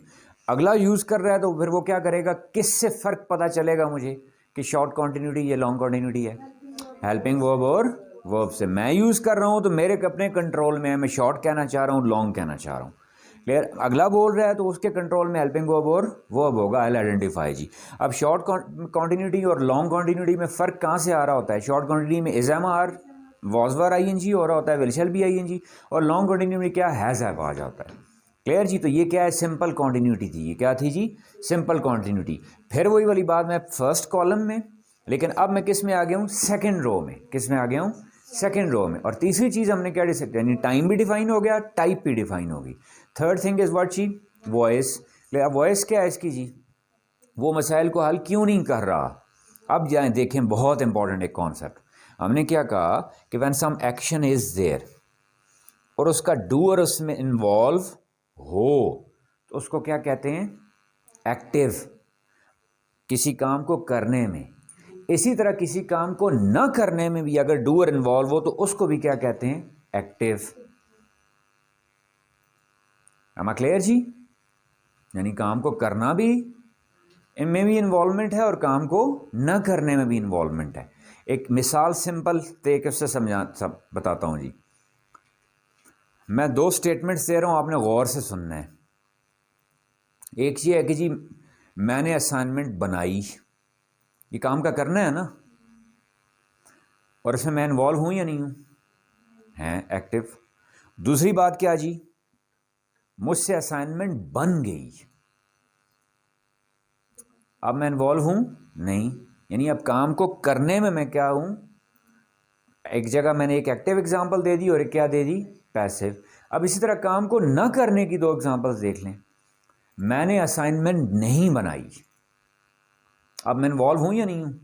अगला यूज़ कर रहा है तो फिर वो क्या करेगा, किससे फ़र्क पता चलेगा मुझे कि शॉर्ट कॉन्टीन्यूटी या लॉन्ग कॉन्टीन्यूटी है? हेल्पिंग वर्ब और वर्ब से। मैं यूज़ कर रहा हूँ तो मेरे अपने कंट्रोल में है, मैं शॉर्ट कहना चाह रहा हूँ, लॉन्ग कहना चाह रहा हूँ। क्लियर? अगला बोल रहा है तो उसके कंट्रोल में हेल्पिंग वर्ब और वर्ब होगा, आई आइडेंटिफाई जी। अब शॉर्ट कॉन्टीन्यूटी और लॉन्ग कॉन्टीन्यूटी में फ़र्क कहाँ से आ रहा होता है? शॉर्ट कॉन्टीन्यूटी में is am are, was were I N G हो रहा होता है, will shall be I N G, और लॉन्ग कॉन्टीन्यूटी में क्या? हैज़ हैव आ जाता है। क्लियर जी? तो ये क्या है? सिंपल कॉन्टीन्यूटी थी। ये क्या थी जी? Simple continuity. फिर वही वाली बात, मैं फर्स्ट कॉलम में, लेकिन अब मैं किस में आ गया हूँ? सेकंड रो में। किस में आ गया हूँ? सेकंड रो में। और तीसरी चीज़ हमने क्या डिसाइड, यानी टाइम भी डिफाइन हो गया, टाइप भी डिफाइन होगी। थर्ड थिंग इज व्हाट जी? वॉइस। अब वॉइस क्या है इसकी जी? वो मसाइल को हल क्यों नहीं कर रहा। अब जाए देखें, बहुत इंपॉर्टेंट एक कॉन्सेप्ट। हमने क्या कहा कि when some action is there और उसका डूअर उसमें इन्वॉल्व हो तो उसको क्या कहते हैं? एक्टिव। किसी काम को करने में, इसी तरह किसी काम को न करने में भी अगर डूअर इन्वॉल्व हो तो उसको भी क्या कहते हैं? एक्टिव। एम आई क्लियर जी? यानी काम को करना भी इनमें भी इन्वॉल्वमेंट है और काम को न करने में भी इन्वॉल्वमेंट है। एक मिसाल सिंपल तरीके से सब बताता हूं जी। मैं दो स्टेटमेंट्स दे रहा हूं, आपने गौर से सुनना है। एक ये है कि जी मैंने असाइनमेंट बनाई, ये काम का करना है ना, और इसमें मैं इन्वॉल्व हूँ या नहीं हूँ, हैं एक्टिव। दूसरी बात क्या जी, मुझसे असाइनमेंट बन गई, अब मैं इन्वॉल्व हूँ नहीं, यानी अब काम को करने में मैं क्या हूँ, एक जगह मैंने एक एक्टिव एग्जांपल दे दी और एक क्या दे दी, पैसिव। अब इसी तरह काम को न करने की दो एग्जांपल्स देख लें। मैंने असाइनमेंट नहीं बनाई, अब मैं इन्वॉल्व हूँ या नहीं हूँ,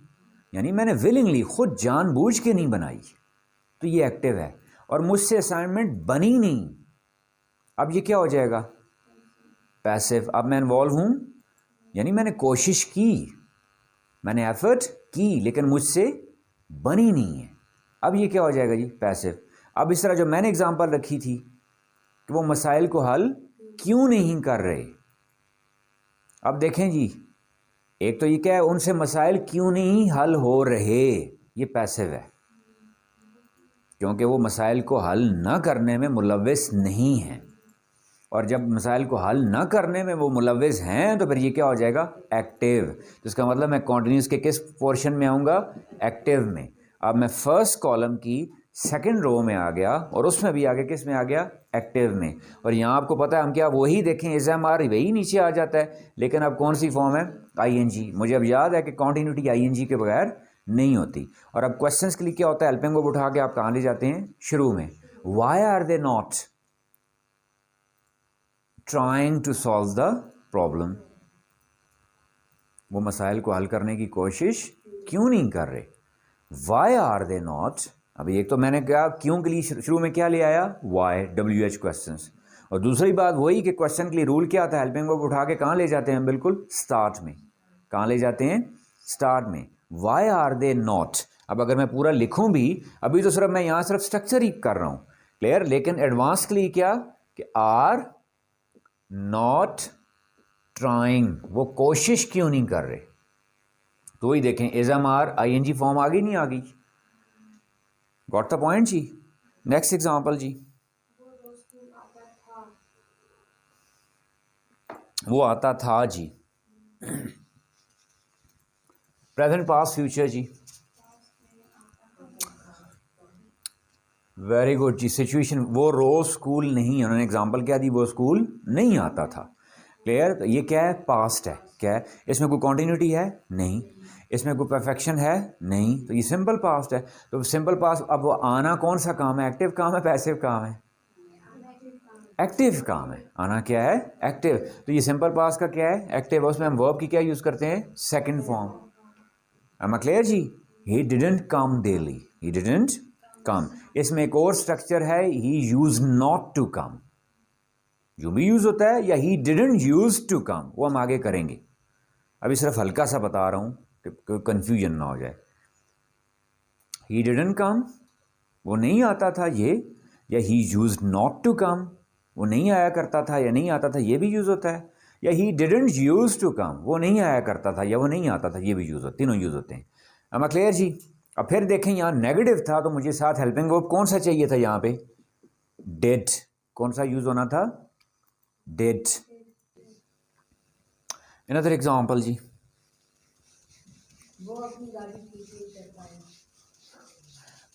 यानी मैंने विलिंगली खुद जानबूझ के नहीं बनाई, तो ये एक्टिव है। और मुझसे असाइनमेंट बनी नहीं, अब ये क्या हो जाएगा, पैसिव। अब मैं इन्वॉल्व हूँ, यानी मैंने कोशिश की, मैंने एफर्ट की, लेकिन मुझसे बनी नहीं है, अब ये क्या हो जाएगा जी, पैसिव। अब इस तरह जो मैंने एग्जांपल रखी थी कि वो मसाइल को हल क्यों नहीं कर रहे, अब देखें जी, एक तो ये क्या है, उनसे मसाइल क्यों नहीं हल हो रहे, ये पैसिव है, क्योंकि वो मसाइल को हल न करने में मुलव्विस नहीं हैं। और जब मसाइल को हल न करने में वो मुलव्विस हैं तो फिर ये क्या हो जाएगा, एक्टिव। तो इसका मतलब मैं कॉन्टिन्यूस के किस पोर्शन में आऊँगा, एक्टिव में। अब मैं फर्स्ट कॉलम की सेकंड रो में आ गया और उसमें भी आगे किस में आ गया, एक्टिव में। और यहाँ आपको पता है हम क्या वही देखें, इज़ एम आर वही नीचे आ जाता है, लेकिन अब कौन सी फॉर्म है, आईएनजी। मुझे अब याद है कि कॉन्टिन्यूटी आईएनजी के बगैर नहीं होती। और अब क्वेश्चंस के लिए क्या होता है, हेल्पिंग वर्ब उठा के आप कहाँ ले जाते हैं, शुरू में। Why are they not trying to solve the problem, वो मसाइल को हल करने की कोशिश क्यों नहीं कर रहे, वाई आर दे नॉट। अभी एक तो मैंने क्या, क्यों के लिए शुरू में क्या ले आया, वाई, WH क्वेश्चंस। और दूसरी बात वही कि क्वेश्चन के लिए रूल क्या आता है, हेल्पिंग वर्ब उठा के कहाँ ले जाते हैं, बिल्कुल स्टार्ट में। कहाँ ले जाते हैं, स्टार्ट में। वाई आर दे नॉट, अब अगर मैं पूरा लिखूं भी, अभी तो सिर्फ मैं यहाँ सिर्फ स्ट्रक्चर ही कर रहा हूँ, क्लियर, लेकिन एडवांस के लिए क्या, कि आर नॉट ट्राइंग, वो कोशिश क्यों नहीं कर रहे। तो वही देखें, is am are ING form आ गई नहीं आ गई, गॉट द पॉइंट जी। नेक्स्ट एग्जांपल जी, वो आता था जी, प्रेजेंट पास्ट फ्यूचर जी, वेरी गुड जी। सिचुएशन, वो रोज स्कूल नहीं, उन्होंने एग्जांपल क्या दी, वो स्कूल नहीं आता था, क्लियर। तो ये क्या है, पास्ट है, क्या है, इसमें कोई कॉन्टिन्यूटी है नहीं, इसमें कोई परफेक्शन है नहीं, तो ये सिंपल पास्ट है। तो सिंपल पास्ट, अब वो आना कौन सा काम है, एक्टिव काम है, पैसिव काम है, एक्टिव काम है। आना क्या है, एक्टिव। तो ये सिंपल पास्ट का क्या है, एक्टिव। उसमें हम वर्ब की क्या यूज़ करते हैं, second form. Am I clear जी। He didn't come daily, he didn't come. इसमें एक और स्ट्रक्चर है, he use not to come, जो भी यूज होता है, या he didn't use to come, वो हम आगे करेंगे। अभी सिर्फ हल्का सा बता रहा हूं कि कोई कंफ्यूजन ना हो जाए। ही डिडंट कम, वो नहीं आता था ये, या ही यूज नॉट टू कम, वो नहीं आया करता था या नहीं आता था, ये भी यूज होता है। या he didn't use to come, वो नहीं आया करता था या वो नहीं आता था, ये भी यूज होता, तीनों यूज होते हैं। अब क्लियर जी। अब फिर देखें, यहाँ नेगेटिव था तो मुझे साथ हेल्पिंग वर्ब कौन सा चाहिए था, यहाँ पे डिड, कौन सा यूज होना था, डिड। अनदर एग्जांपल जी,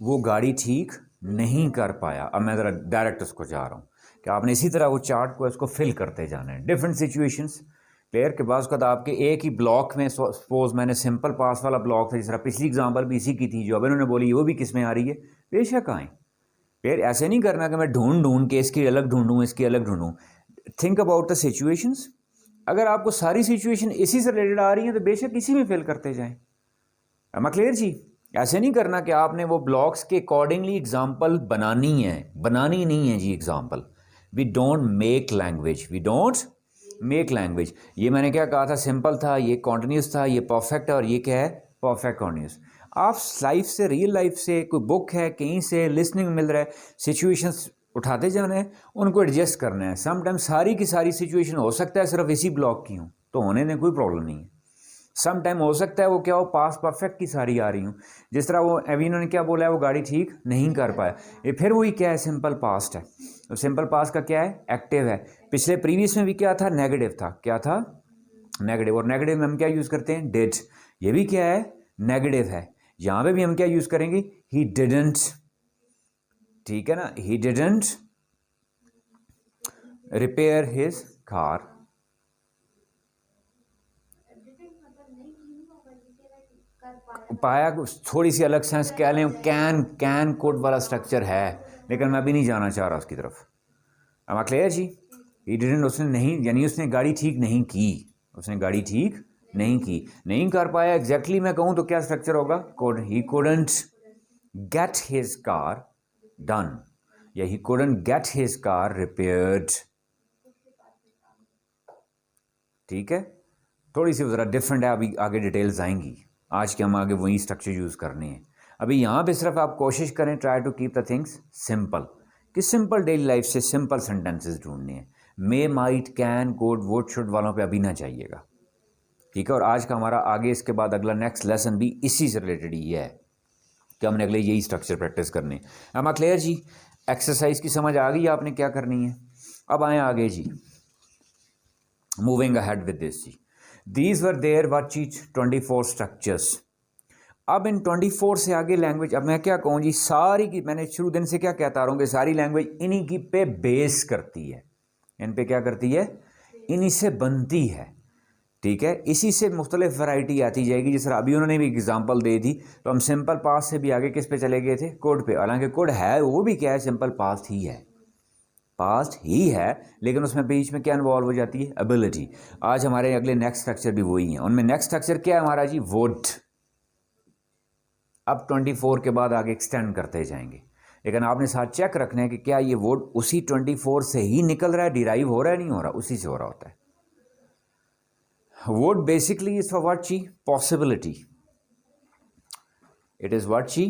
वो गाड़ी ठीक नहीं कर पाया। अब मैं ज़रा डायरेक्ट उसको जा रहा हूँ कि आपने इसी तरह वो चार्ट को इसको फिल करते जाना है, डिफरेंट सिचुएशंस, क्लियर। के बाद उसका आपके एक ही ब्लॉक में, सपोज मैंने सिंपल पास वाला ब्लॉक था, जिस तरह पिछली एग्जांपल भी इसी की थी, जो अब इन्होंने बोली वो भी किस में आ रही है, बेशक आए। फिर ऐसे नहीं करना कि मैं ढूंढ के इसकी अलग ढूंढूँ, इसकी अलग ढूंढूँ। Think about the situations. अगर आपको सारी सिचुएशन इसी से रिलेटेड आ रही है तो बेशक इसी में फिल करते जाएं। एम आई क्लियर जी। ऐसे नहीं करना कि आपने वो ब्लॉक्स के अकॉर्डिंगली एग्जाम्पल बनानी है, बनानी नहीं है जी example. We don't make language, we don't make language. ये मैंने क्या कहा था, सिंपल था, ये कॉन्टिन्यूस था, ये परफेक्ट है, और ये क्या है, परफेक्ट कॉन्टिन्यूस। आप लाइफ से, रियल लाइफ से, कोई बुक है, कहीं से लिसनिंग मिल रहा है, सिचुएशंस उठाते जाना है, उनको एडजस्ट करना है। समटाइम सारी की सारी सिचुएशन हो सकता है सिर्फ इसी ब्लॉक की हूँ, तो होने में कोई प्रॉब्लम नहीं है। सम टाइम हो सकता है वो क्या हो, पास परफेक्ट की सारी आ रही हूँ, जिस तरह वो अभी इन्होंने क्या बोला है, वो गाड़ी ठीक नहीं कर पाया, ये फिर वही क्या है, सिंपल पास्ट है। तो सिंपल पास्ट का क्या है, एक्टिव है। पिछले प्रीवियस में भी क्या था, नेगेटिव था, क्या था, नेगेटिव, और नेगेटिव में हम क्या यूज़ करते हैं, डिड। ये भी क्या है, नेगेटिव है। यहाँ पे भी हम क्या यूज़ करेंगे, ही डिडंट, ठीक है ना, he didn't repair his car. पाया थोड़ी सी अलग सेंस कह लें, कैन कोड वाला स्ट्रक्चर है, लेकिन मैं भी नहीं जाना चाह रहा उसकी तरफ। अब क्लियर जी। ही डिडंट, उसने नहीं, यानी उसने गाड़ी ठीक नहीं की, उसने गाड़ी ठीक नहीं की, नहीं कर पाया। एग्जैक्टली मैं कहूँ तो क्या स्ट्रक्चर होगा, could, he couldn't get his car done, या he couldn't get his car repaired. ठीक है, थोड़ी सी ज़रा डिफरेंट है, अभी आगे डिटेल्स आएंगी। आज के हम आगे वही स्ट्रक्चर यूज़ करने हैं। अभी यहाँ पे सिर्फ आप कोशिश करें, try to keep the things simple, कि सिंपल डेली लाइफ से सिंपल सेंटेंसेस ढूंढने हैं। May, might, can, could, would, should वालों पे अभी ना जाइएगा, ठीक है। और आज का हमारा आगे इसके बाद अगला नेक्स्ट लेसन भी इसी से रिलेटेड ही है कि हमने अगले यही स्ट्रक्चर प्रैक्टिस करने। am I क्लियर जी। एक्सरसाइज की समझ आ गई आपने क्या करनी है। अब आए आगे जी, मूविंग अहेड विद दिस जी। दीज वर देयर वर चीज 24 स्ट्रक्चर्स। अब इन 24 से आगे लैंग्वेज, अब मैं क्या कहूँ जी, सारी की, मैंने शुरू दिन से क्या कहता रहा हूँ कि सारी लैंग्वेज इन्हीं की पे बेस करती है, इन पे क्या करती है, इन्हीं से बनती है, ठीक है। इसी से मुख्तलिफ वैरायटी आती जाएगी। जिस तरह अभी उन्होंने भी एग्जांपल दे दी, तो हम सिंपल पास्ट से भी आगे किस पे चले गए थे, कोड पे। हालांकि कोड है वो भी क्या है, सिंपल पास्ट ही है, पास्ट ही है, लेकिन उसमें बीच में क्या इन्वॉल्व हो जाती है, एबिलिटी। आज हमारे अगले नेक्स्ट स्ट्रक्चर भी वही हैं, उनमें नेक्स्ट स्ट्रक्चर क्या है हमारा जी, वुड। अब 24 के बाद आगे एक्सटेंड करते जाएंगे, लेकिन आपने साथ चेक रखना है कि क्या ये वुड उसी 24 से ही निकल रहा है, डिराइव हो रहा है, नहीं हो रहा, उसी से हो रहा होता है। Would basically is for what ji, possibility. It is what ji,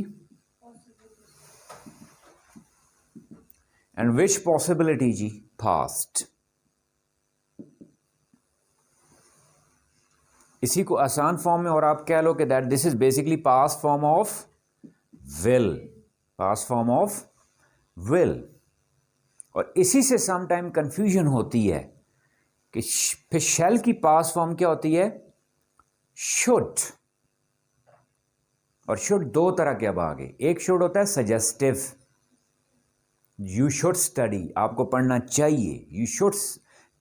and which possibility ji, past. इसी को आसान फॉर्म में और आप कह लो कि that this is basically past form of will, past form of will. और इसी से सम टाइम कंफ्यूजन होती है कि फिर शैल की पास्ट फॉर्म क्या होती है, शुड। और शुड दो तरह के अब आगे, एक शुड होता है सजेस्टिव, यू शुड स्टडी, आपको पढ़ना चाहिए, you should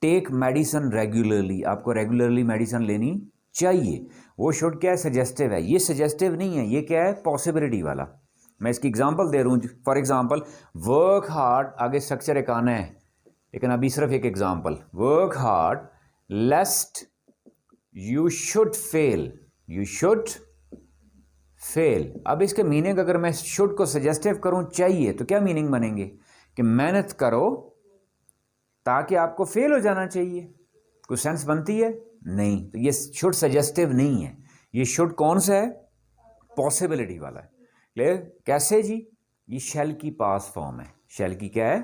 take medicine regularly, आपको रेगुलरली मेडिसिन लेनी चाहिए। वो शुड क्या है, सजेस्टिव है। ये सजेस्टिव नहीं है, ये क्या है, पॉसिबिलिटी वाला। मैं इसकी एग्जांपल दे रहा हूँ। फॉर एग्जांपल वर्क हार्ड, आगे स्ट्रक्चर एक आना है, लेकिन अभी सिर्फ एक example, work hard लेस्ट you should fail, you should fail. अब इसके मीनिंग अगर मैं शुड को सजेस्टिव करूं चाहिए, तो क्या मीनिंग बनेंगे कि मेहनत करो ताकि आपको फेल हो जाना चाहिए। कोई सेंस बनती है नहीं, तो ये शुड सजेस्टिव नहीं है, ये शुड कौन सा है, पॉसिबिलिटी वाला है। क्लियर, कैसे जी, ये शैल की पास्ट फॉर्म है, शैल की क्या है,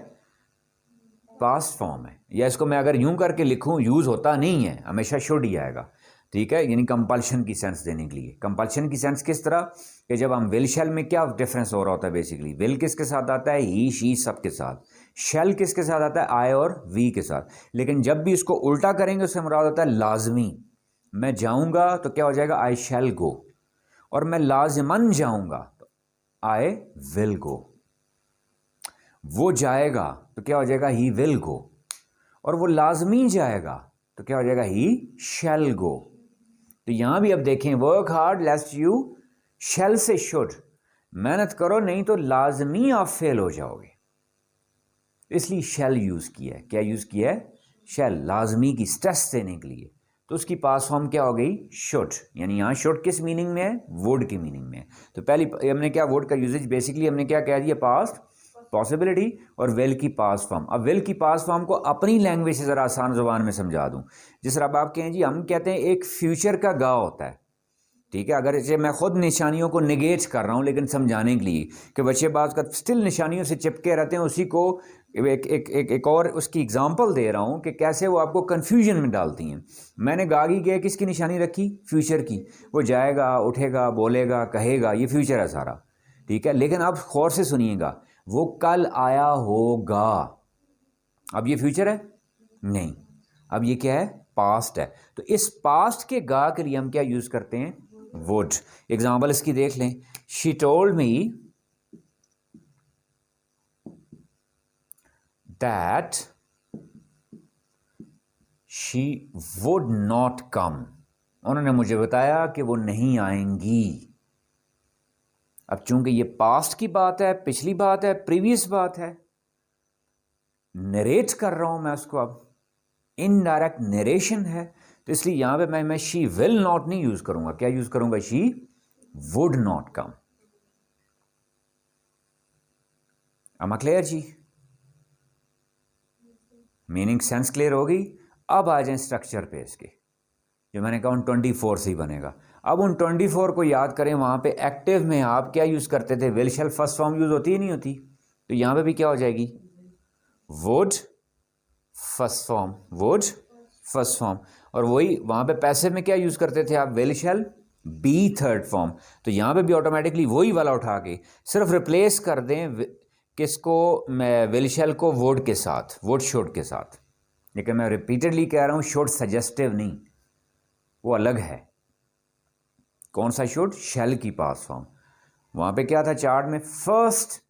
पास्ट फॉर्म है। या इसको मैं अगर यूं करके लिखूं, यूज होता नहीं है, हमेशा शुड ही आएगा, ठीक है। यानी कंपल्शन की सेंस देने के लिए। कंपल्शन की सेंस किस तरह कि जब हम विल शैल में क्या डिफरेंस हो रहा होता है, बेसिकली विल किसके साथ आता है, ही शी सबके साथ, शैल किसके साथ आता है, आई और वी के साथ। लेकिन जब भी इसको उल्टा करेंगे उससे मुराद होता है लाजमी। मैं जाऊंगा तो क्या हो जाएगा, आई शैल गो, और मैं लाजमन जाऊंगा तो आई विल गो। वो जाएगा तो क्या हो जाएगा, ही विल गो, और वो लाजमी जाएगा तो क्या हो जाएगा, ही शैल गो। तो यहां भी अब देखें, वर्क हार्ड लेस्ट यू शैल से शुड, मेहनत करो नहीं तो लाजमी आप फेल हो जाओगे, इसलिए शैल यूज किया है। क्या यूज किया है, शैल, लाजमी की स्ट्रेस देने के लिए। तो उसकी पास फॉर्म क्या हो गई, शुड। यानी यहां शुड किस मीनिंग में है, वुड की मीनिंग में है। तो पहली हमने क्या, वुड का यूजेज बेसिकली हमने क्या कह दिया, पास्ट, पॉसिबिलिटी, और विल की पास फॉर्म। अब विल की पास फॉर्म को अपनी लैंग्वेज से ज़रा आसान ज़ुबान में समझा दूं। जिस तरह अब आप कहें जी, हम कहते हैं एक फ्यूचर का गाँव होता है, ठीक है। अगर इसे मैं खुद निशानियों को निगेट कर रहा हूं, लेकिन समझाने के लिए कि बच्चे बात का स्टिल निशानियों से चिपके रहते हैं, उसी को एक और उसकी एग्जांपल दे रहा हूं कि कैसे वो आपको कंफ्यूजन में डालती हैं। मैंने गागी के किसकी निशानी रखी, फ्यूचर की। वो जाएगा, उठेगा, बोलेगा, कहेगा, ये फ्यूचर है सारा, ठीक है। लेकिन आप गौर से सुनिएगा, वो कल आया होगा, अब ये फ्यूचर है नहीं, अब ये क्या है, पास्ट है, तो इस पास्ट के गा के लिए हम क्या यूज करते हैं, वुड। एग्जाम्पल इसकी देख लें, she told me that she would not कम, उन्होंने मुझे बताया कि वो नहीं आएंगी। अब चूंकि ये पास्ट की बात है, पिछली बात है, प्रीवियस बात है, नरेट कर रहा हूं मैं उसको, अब इनडायरेक्ट नरेशन है, तो इसलिए यहां पे मैं शी विल नॉट नहीं यूज करूंगा, क्या यूज करूंगा, she would not come. am I clear जी? मीनिंग सेंस क्लियर हो गई। अब आ जाए स्ट्रक्चर पे इसके, जो मैंने कहा उन 24 से ही बनेगा। अब उन 24 को याद करें, वहां पे एक्टिव में आप क्या यूज करते थे, will shall first form use होती ही नहीं होती, तो यहां पे भी क्या हो जाएगी, would first form, would first form. और वही वहां पे पैसिव में क्या यूज करते थे आप, will shall B third form, तो यहां पे भी ऑटोमेटिकली वही वाला उठा के सिर्फ रिप्लेस कर दें किसको, मैं विल शैल को वुड के साथ, वुड शुड के साथ। लेकिन मैं रिपीटेडली कह रहा हूं शुड सजेस्टिव नहीं, वो अलग है। कौन सा शुड, शैल की पास फॉर्म। वहां पे क्या था चार्ट में, first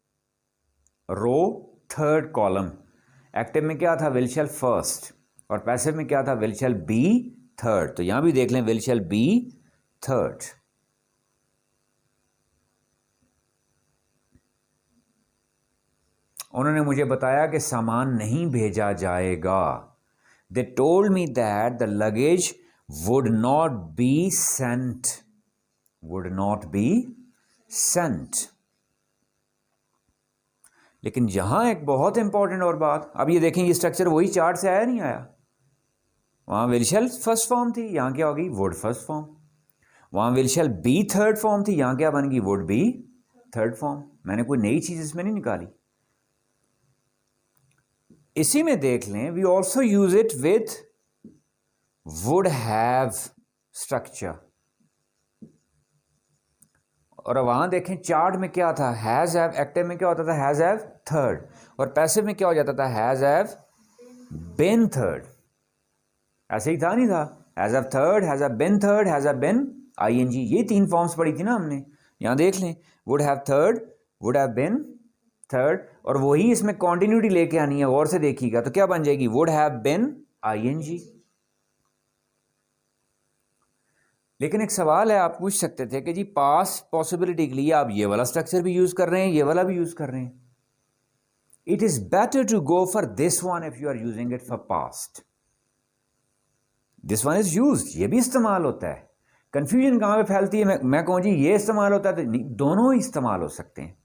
row third column, active में क्या था, विल शैल फर्स्ट, और पैसिव में क्या था, विल शैल बी थर्ड। तो यहां भी देख लें, विल शैल बी थर्ड। उन्होंने मुझे बताया कि सामान नहीं भेजा जाएगा, they told me that the luggage would not be sent, would not be sent. लेकिन यहां एक बहुत इंपॉर्टेंट और बात, अब ये देखें, ये स्ट्रक्चर वही चार्ट से आया नहीं आया, वहां विल शैल फर्स्ट फॉर्म थी, यहां क्या होगी, वुड फर्स्ट फॉर्म। वहां will shall B third form थी, यहां क्या बन गई, वुड बी थर्ड फॉर्म। मैंने कोई नई चीज इसमें नहीं निकाली। इसी में देख लें, we also use it with would have structure. और वहां देखें चार्ट में क्या था, हैज हैव, एक्टिव में क्या होता था, हैज हैव थर्ड, और पैसिव में क्या हो जाता था, हैज हैव बीन थर्ड। ऐसे ही था नहीं था, has have third, has have been third, has have been ING, ये तीन फॉर्म्स पढ़ी थी ना हमने। यहां देख लें, would have third, would have been third, और वही इसमें कॉन्टिन्यूटी लेके आनी है, गौर से देखिएगा, तो क्या बन जाएगी, वुड हैव बीन आईएनजी। लेकिन एक सवाल है, आप पूछ सकते थे कि जी पास्ट पॉसिबिलिटी के लिए आप ये वाला स्ट्रक्चर भी यूज कर रहे हैं, ये वाला भी यूज कर रहे हैं। It is better to go for this one if you are using it for past. This one is used, ये भी इस्तेमाल होता है। कंफ्यूजन कहां पे फैलती है, मैं कहूं जी ये इस्तेमाल होता है, तो नहीं, दोनों ही इस्तेमाल हो सकते हैं।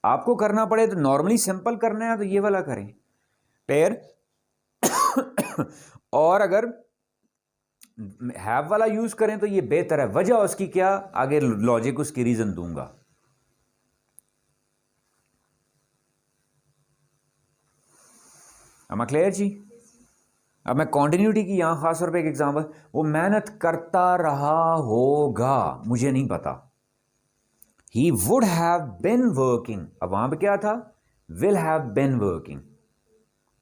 आपको करना पड़े तो नॉर्मली सिंपल करना है तो ये वाला करें पेयर और अगर हैव वाला यूज करें तो ये बेहतर है। वजह उसकी क्या, आगे लॉजिक उसकी रीजन दूंगा। am I क्लियर जी? अब मैं कॉन्टिन्यूटी की यहां खास तौर पे एक एग्जांपल, वो मेहनत करता रहा होगा, मुझे नहीं पता, he would have been working. अब वहां पे क्या था, will have been working.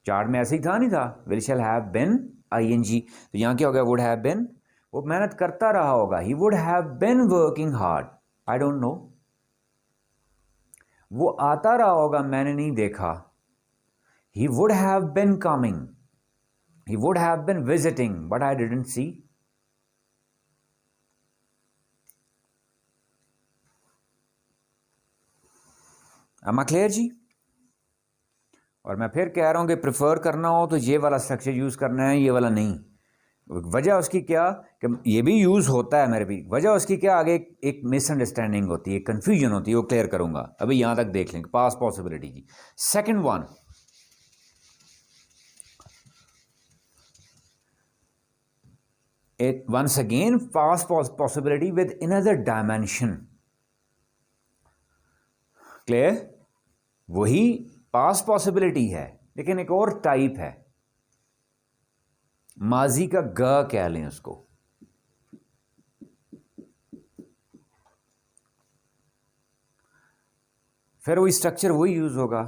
Chart में ऐसे ही था नहीं था, will shall have been ING, तो यहां क्या हो गया, वुड हैव बिन, वो मेहनत करता रहा होगा, ही would have been working hard, I don't know, वो आता रहा होगा, मैंने नहीं देखा, ही would have bin coming, he would have been visiting but I didn't see। am I clear जी? और मैं फिर कह रहा हूं कि प्रेफर करना हो तो ये वाला स्ट्रक्चर यूज करना है, ये वाला नहीं। वजह उसकी क्या कि ये भी यूज होता है मेरे भी, वजह उसकी क्या, आगे एक मिसअंडरस्टैंडिंग होती है, कंफ्यूजन होती है, वो क्लियर करूंगा। अभी यहां तक देख लेंगे पास पॉसिबिलिटी की। Second one, it once again past possibility with another dimension। Clear, वही पास्ट पॉसिबिलिटी है लेकिन एक और टाइप है, माजी का ग कह लें उसको। फिर वही स्ट्रक्चर वही यूज होगा,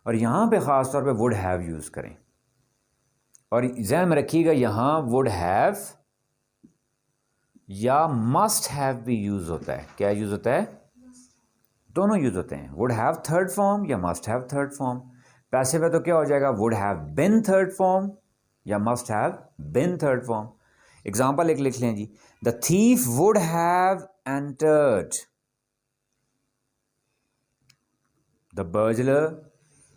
और यहां पे खास तौर पे वुड हैव यूज करें। और ज़हन में रखिएगा यहाँ वुड हैव या मस्ट हैव भी यूज़ होता है। क्या यूज़ होता है? दोनों यूज़ होते हैं। वुड हैव थर्ड फॉर्म या must have third form. Passive है तो क्या हो जाएगा? Would have been third form या must have been third form. Example एक लिख लें जी, the thief would have entered, the burglar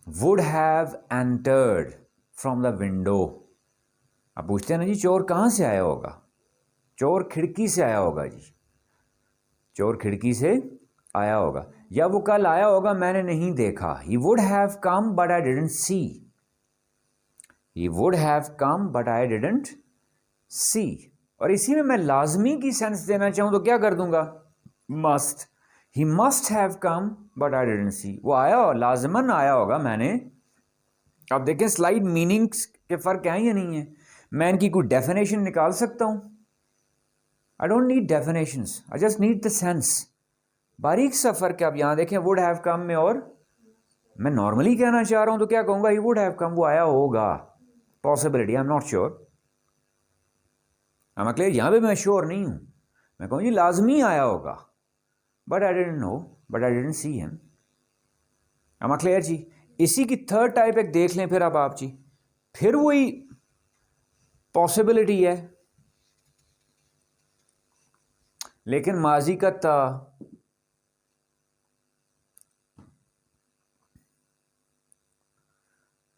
would have entered from the window. अब पूछते हैं ना जी, चोर कहाँ से आया होगा? चोर खिड़की से आया होगा जी, चोर खिड़की से आया होगा। या वो कल आया होगा, मैंने नहीं देखा। ही would have come but I didn't C, he would have come but I didn't सी। और इसी में मैं लाजमी की सेंस देना चाहूं तो क्या कर दूंगा? Must. He must have come but I didn't सी। वो आया हो, लाजमन आया होगा, मैंने। अब देखें स्लाइड मीनिंग्स के फर्क हैं या नहीं है? मैं इनकी कोई डेफिनेशन निकाल सकता हूं? I don't need definitions, I just need the sense. बारीक सा फर्क है। आप यहां देखें वुड हैव कम में, और मैं नॉर्मली कहना चाह रहा हूं तो क्या कहूंगा? ही वुड हैव कम, वो आया होगा। Possibility, I am not sure. I am clear? यहां पे मैं श्योर नहीं हूं, मैं कहूँ जी लाजमी आया होगा, but I didn't know, but I didn't see him. I am clear जी? इसी की थर्ड टाइप एक देख लें फिर अब आप जी, फिर वही पॉसिबिलिटी है लेकिन माजी का था।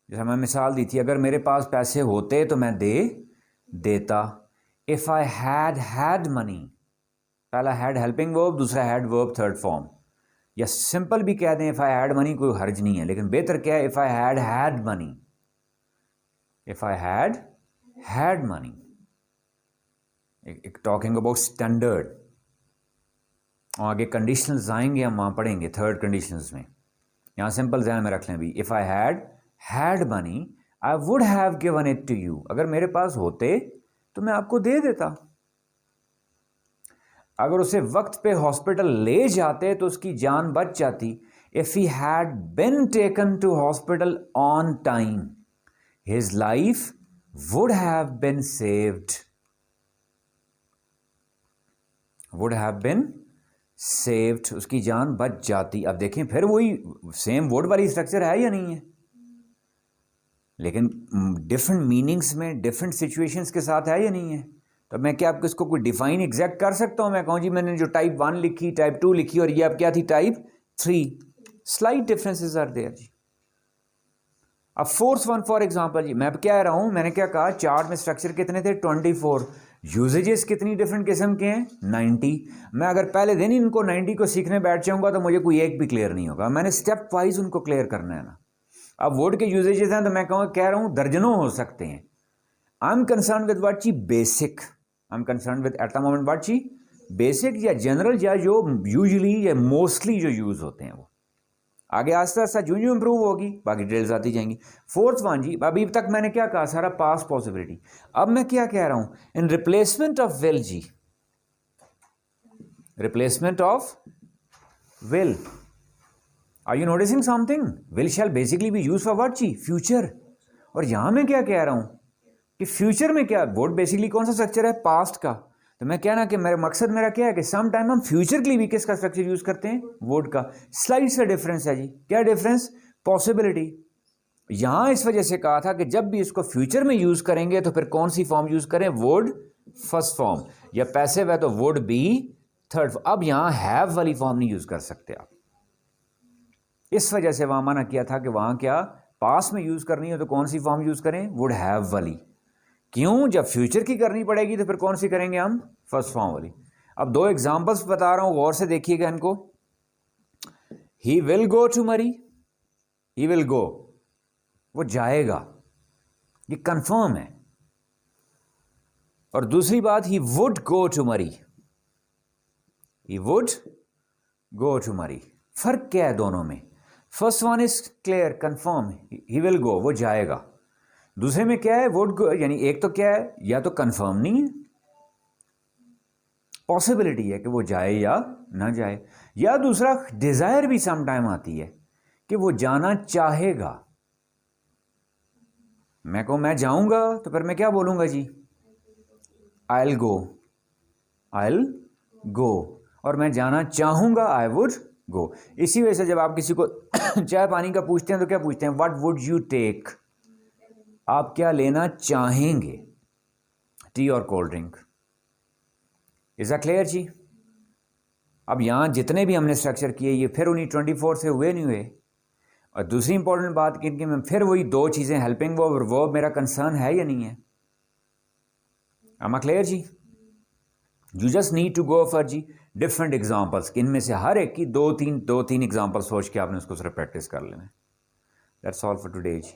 जैसे मैं मिसाल दी थी, अगर मेरे पास पैसे होते तो मैं देता। इफ आई हैड मनी, पहला हैड हेल्पिंग वर्ब, दूसरा हैड वर्ब थर्ड फॉर्म। या सिंपल भी कह दें इफ आई हैड मनी, कोई हर्ज नहीं है, लेकिन बेहतर क्या है? If I had money, if I had money. एक टॉकिंग अबाउट स्टैंडर्ड, और आगे कंडीशनल्स आएंगे, हम वहां पढ़ेंगे थर्ड कंडीशंस में। यहां सिंपल ध्यान में रख लें भी, if I had money I would have given it to you. अगर मेरे पास होते तो मैं आपको दे देता। अगर उसे वक्त पे हॉस्पिटल ले जाते तो उसकी जान बच जाती। If he had been taken to hospital on time his life would have been saved, would have been saved, उसकी जान बच जाती। अब देखें फिर वही सेम वुड वाली स्ट्रक्चर है या नहीं है? लेकिन डिफरेंट मीनिंग्स में डिफरेंट सिचुएशंस के साथ है या नहीं है? तो मैं क्या आपको इसको कोई डिफाइन एग्जैक्ट कर सकता हूं? मैं कहूं जी मैंने जो टाइप 1 लिखी, टाइप 2 लिखी, और ये अब क्या थी? Type 3। Slight differences are there जी। अब फोर्थ वन फॉर एग्जांपल जी, मैं अब क्या रहा हूं, मैंने क्या कहा? चार्ट में स्ट्रक्चर कितने थे? 24। यूजेजेस कितनी डिफरेंट किस्म के हैं? 90। मैं अगर पहले दिन इनको 90 को सीखने बैठ जाऊंगा तो मुझे कोई एक भी क्लियर नहीं होगा। मैंने स्टेप वाइज उनको क्लियर करना है ना। अब वर्ड के यूजेजेस हैं तो मैं कह रहा हूं दर्जनों हो सकते हैं। I am concern with what जी? Basic. I am concern with at the moment what जी? बेसिक या जनरल, या जो यूजुअली या मोस्टली जो यूज होते हैं वो। आगे आस्ते आस्ते जो जो इंप्रूव होगी बाकी डिटेल्स आती जाएंगी। फोर्थ वन जी, अभी तक मैंने क्या कहा? सारा पास्ट पॉसिबिलिटी। अब मैं क्या कह रहा हूं? इन रिप्लेसमेंट ऑफ विल जी, replacement of will, are you noticing something? Will shall basically be use for what जी? फ्यूचर। और यहां मैं क्या कह रहा हूं कि फ्यूचर में क्या? वर्ड बेसिकली कौन सा स्ट्रक्चर है? पास्ट का। तो मैं कहना कि मेरा मकसद मेरा क्या है कि सम टाइम हम फ्यूचर के लिए भी किसका स्ट्रक्चर यूज करते हैं? वर्ड का। स्लाइड से डिफरेंस है जी। क्या डिफरेंस? पॉसिबिलिटी। यहां इस वजह से कहा था कि जब भी इसको फ्यूचर में यूज करेंगे तो फिर कौन सी फॉर्म यूज करें? Word first form. या पैसिव है तो वर्ड बी थर्ड। अब यहां हैव वाली फॉर्म नहीं यूज कर सकते आप। इस वजह से वहां मना किया था कि वहां क्या पास में यूज करनी हो तो कौन सी फॉर्म यूज करें? वुड हैव वाली। क्यों? जब फ्यूचर की करनी पड़ेगी तो फिर कौन सी करेंगे हम? फर्स्ट फॉर्म वाली। अब दो एग्जांपल्स बता रहा हूं, गौर से देखिएगा इनको। ही विल गो टू मरी, ही विल गो, वो जाएगा, ये कंफर्म है। और दूसरी बात, ही वुड गो टू मरी, ही वुड गो टू मरी। फर्क क्या है दोनों में? First one is clear, confirm, he will go, वो जाएगा। दूसरे में क्या है? वुड गो, यानी एक तो क्या है, या तो कंफर्म नहीं है, पॉसिबिलिटी है कि वो जाए या ना जाए, या दूसरा डिजायर भी सम टाइम आती है कि वो जाना चाहेगा। मैं कहूँ मैं जाऊँगा तो फिर मैं क्या बोलूँगा जी, I'll go, I'll go। और मैं जाना चाहूँगा, I would go। इसी वजह से जब आप किसी को चाय पानी का पूछते हैं तो क्या पूछते हैं, What would you take? आप क्या लेना चाहेंगे, टी और cold drink. Is that clear जी? अब यहाँ जितने भी हमने स्ट्रक्चर किए ये फिर उन्हीं 24 से हुए नहीं हुए। और दूसरी इंपॉर्टेंट बात कि मैं फिर वही दो चीज़ें, हेल्पिंग वर्ब और वर्ब मेरा कंसर्न है या नहीं है। am I क्लियर जी? You just need to go for जी डिफरेंट एग्जाम्पल्स, इनमें से हर एक की दो तीन एग्जाम्पल सोच के आपने उसको सिर्फ प्रैक्टिस कर लेना है। That's all for today ji.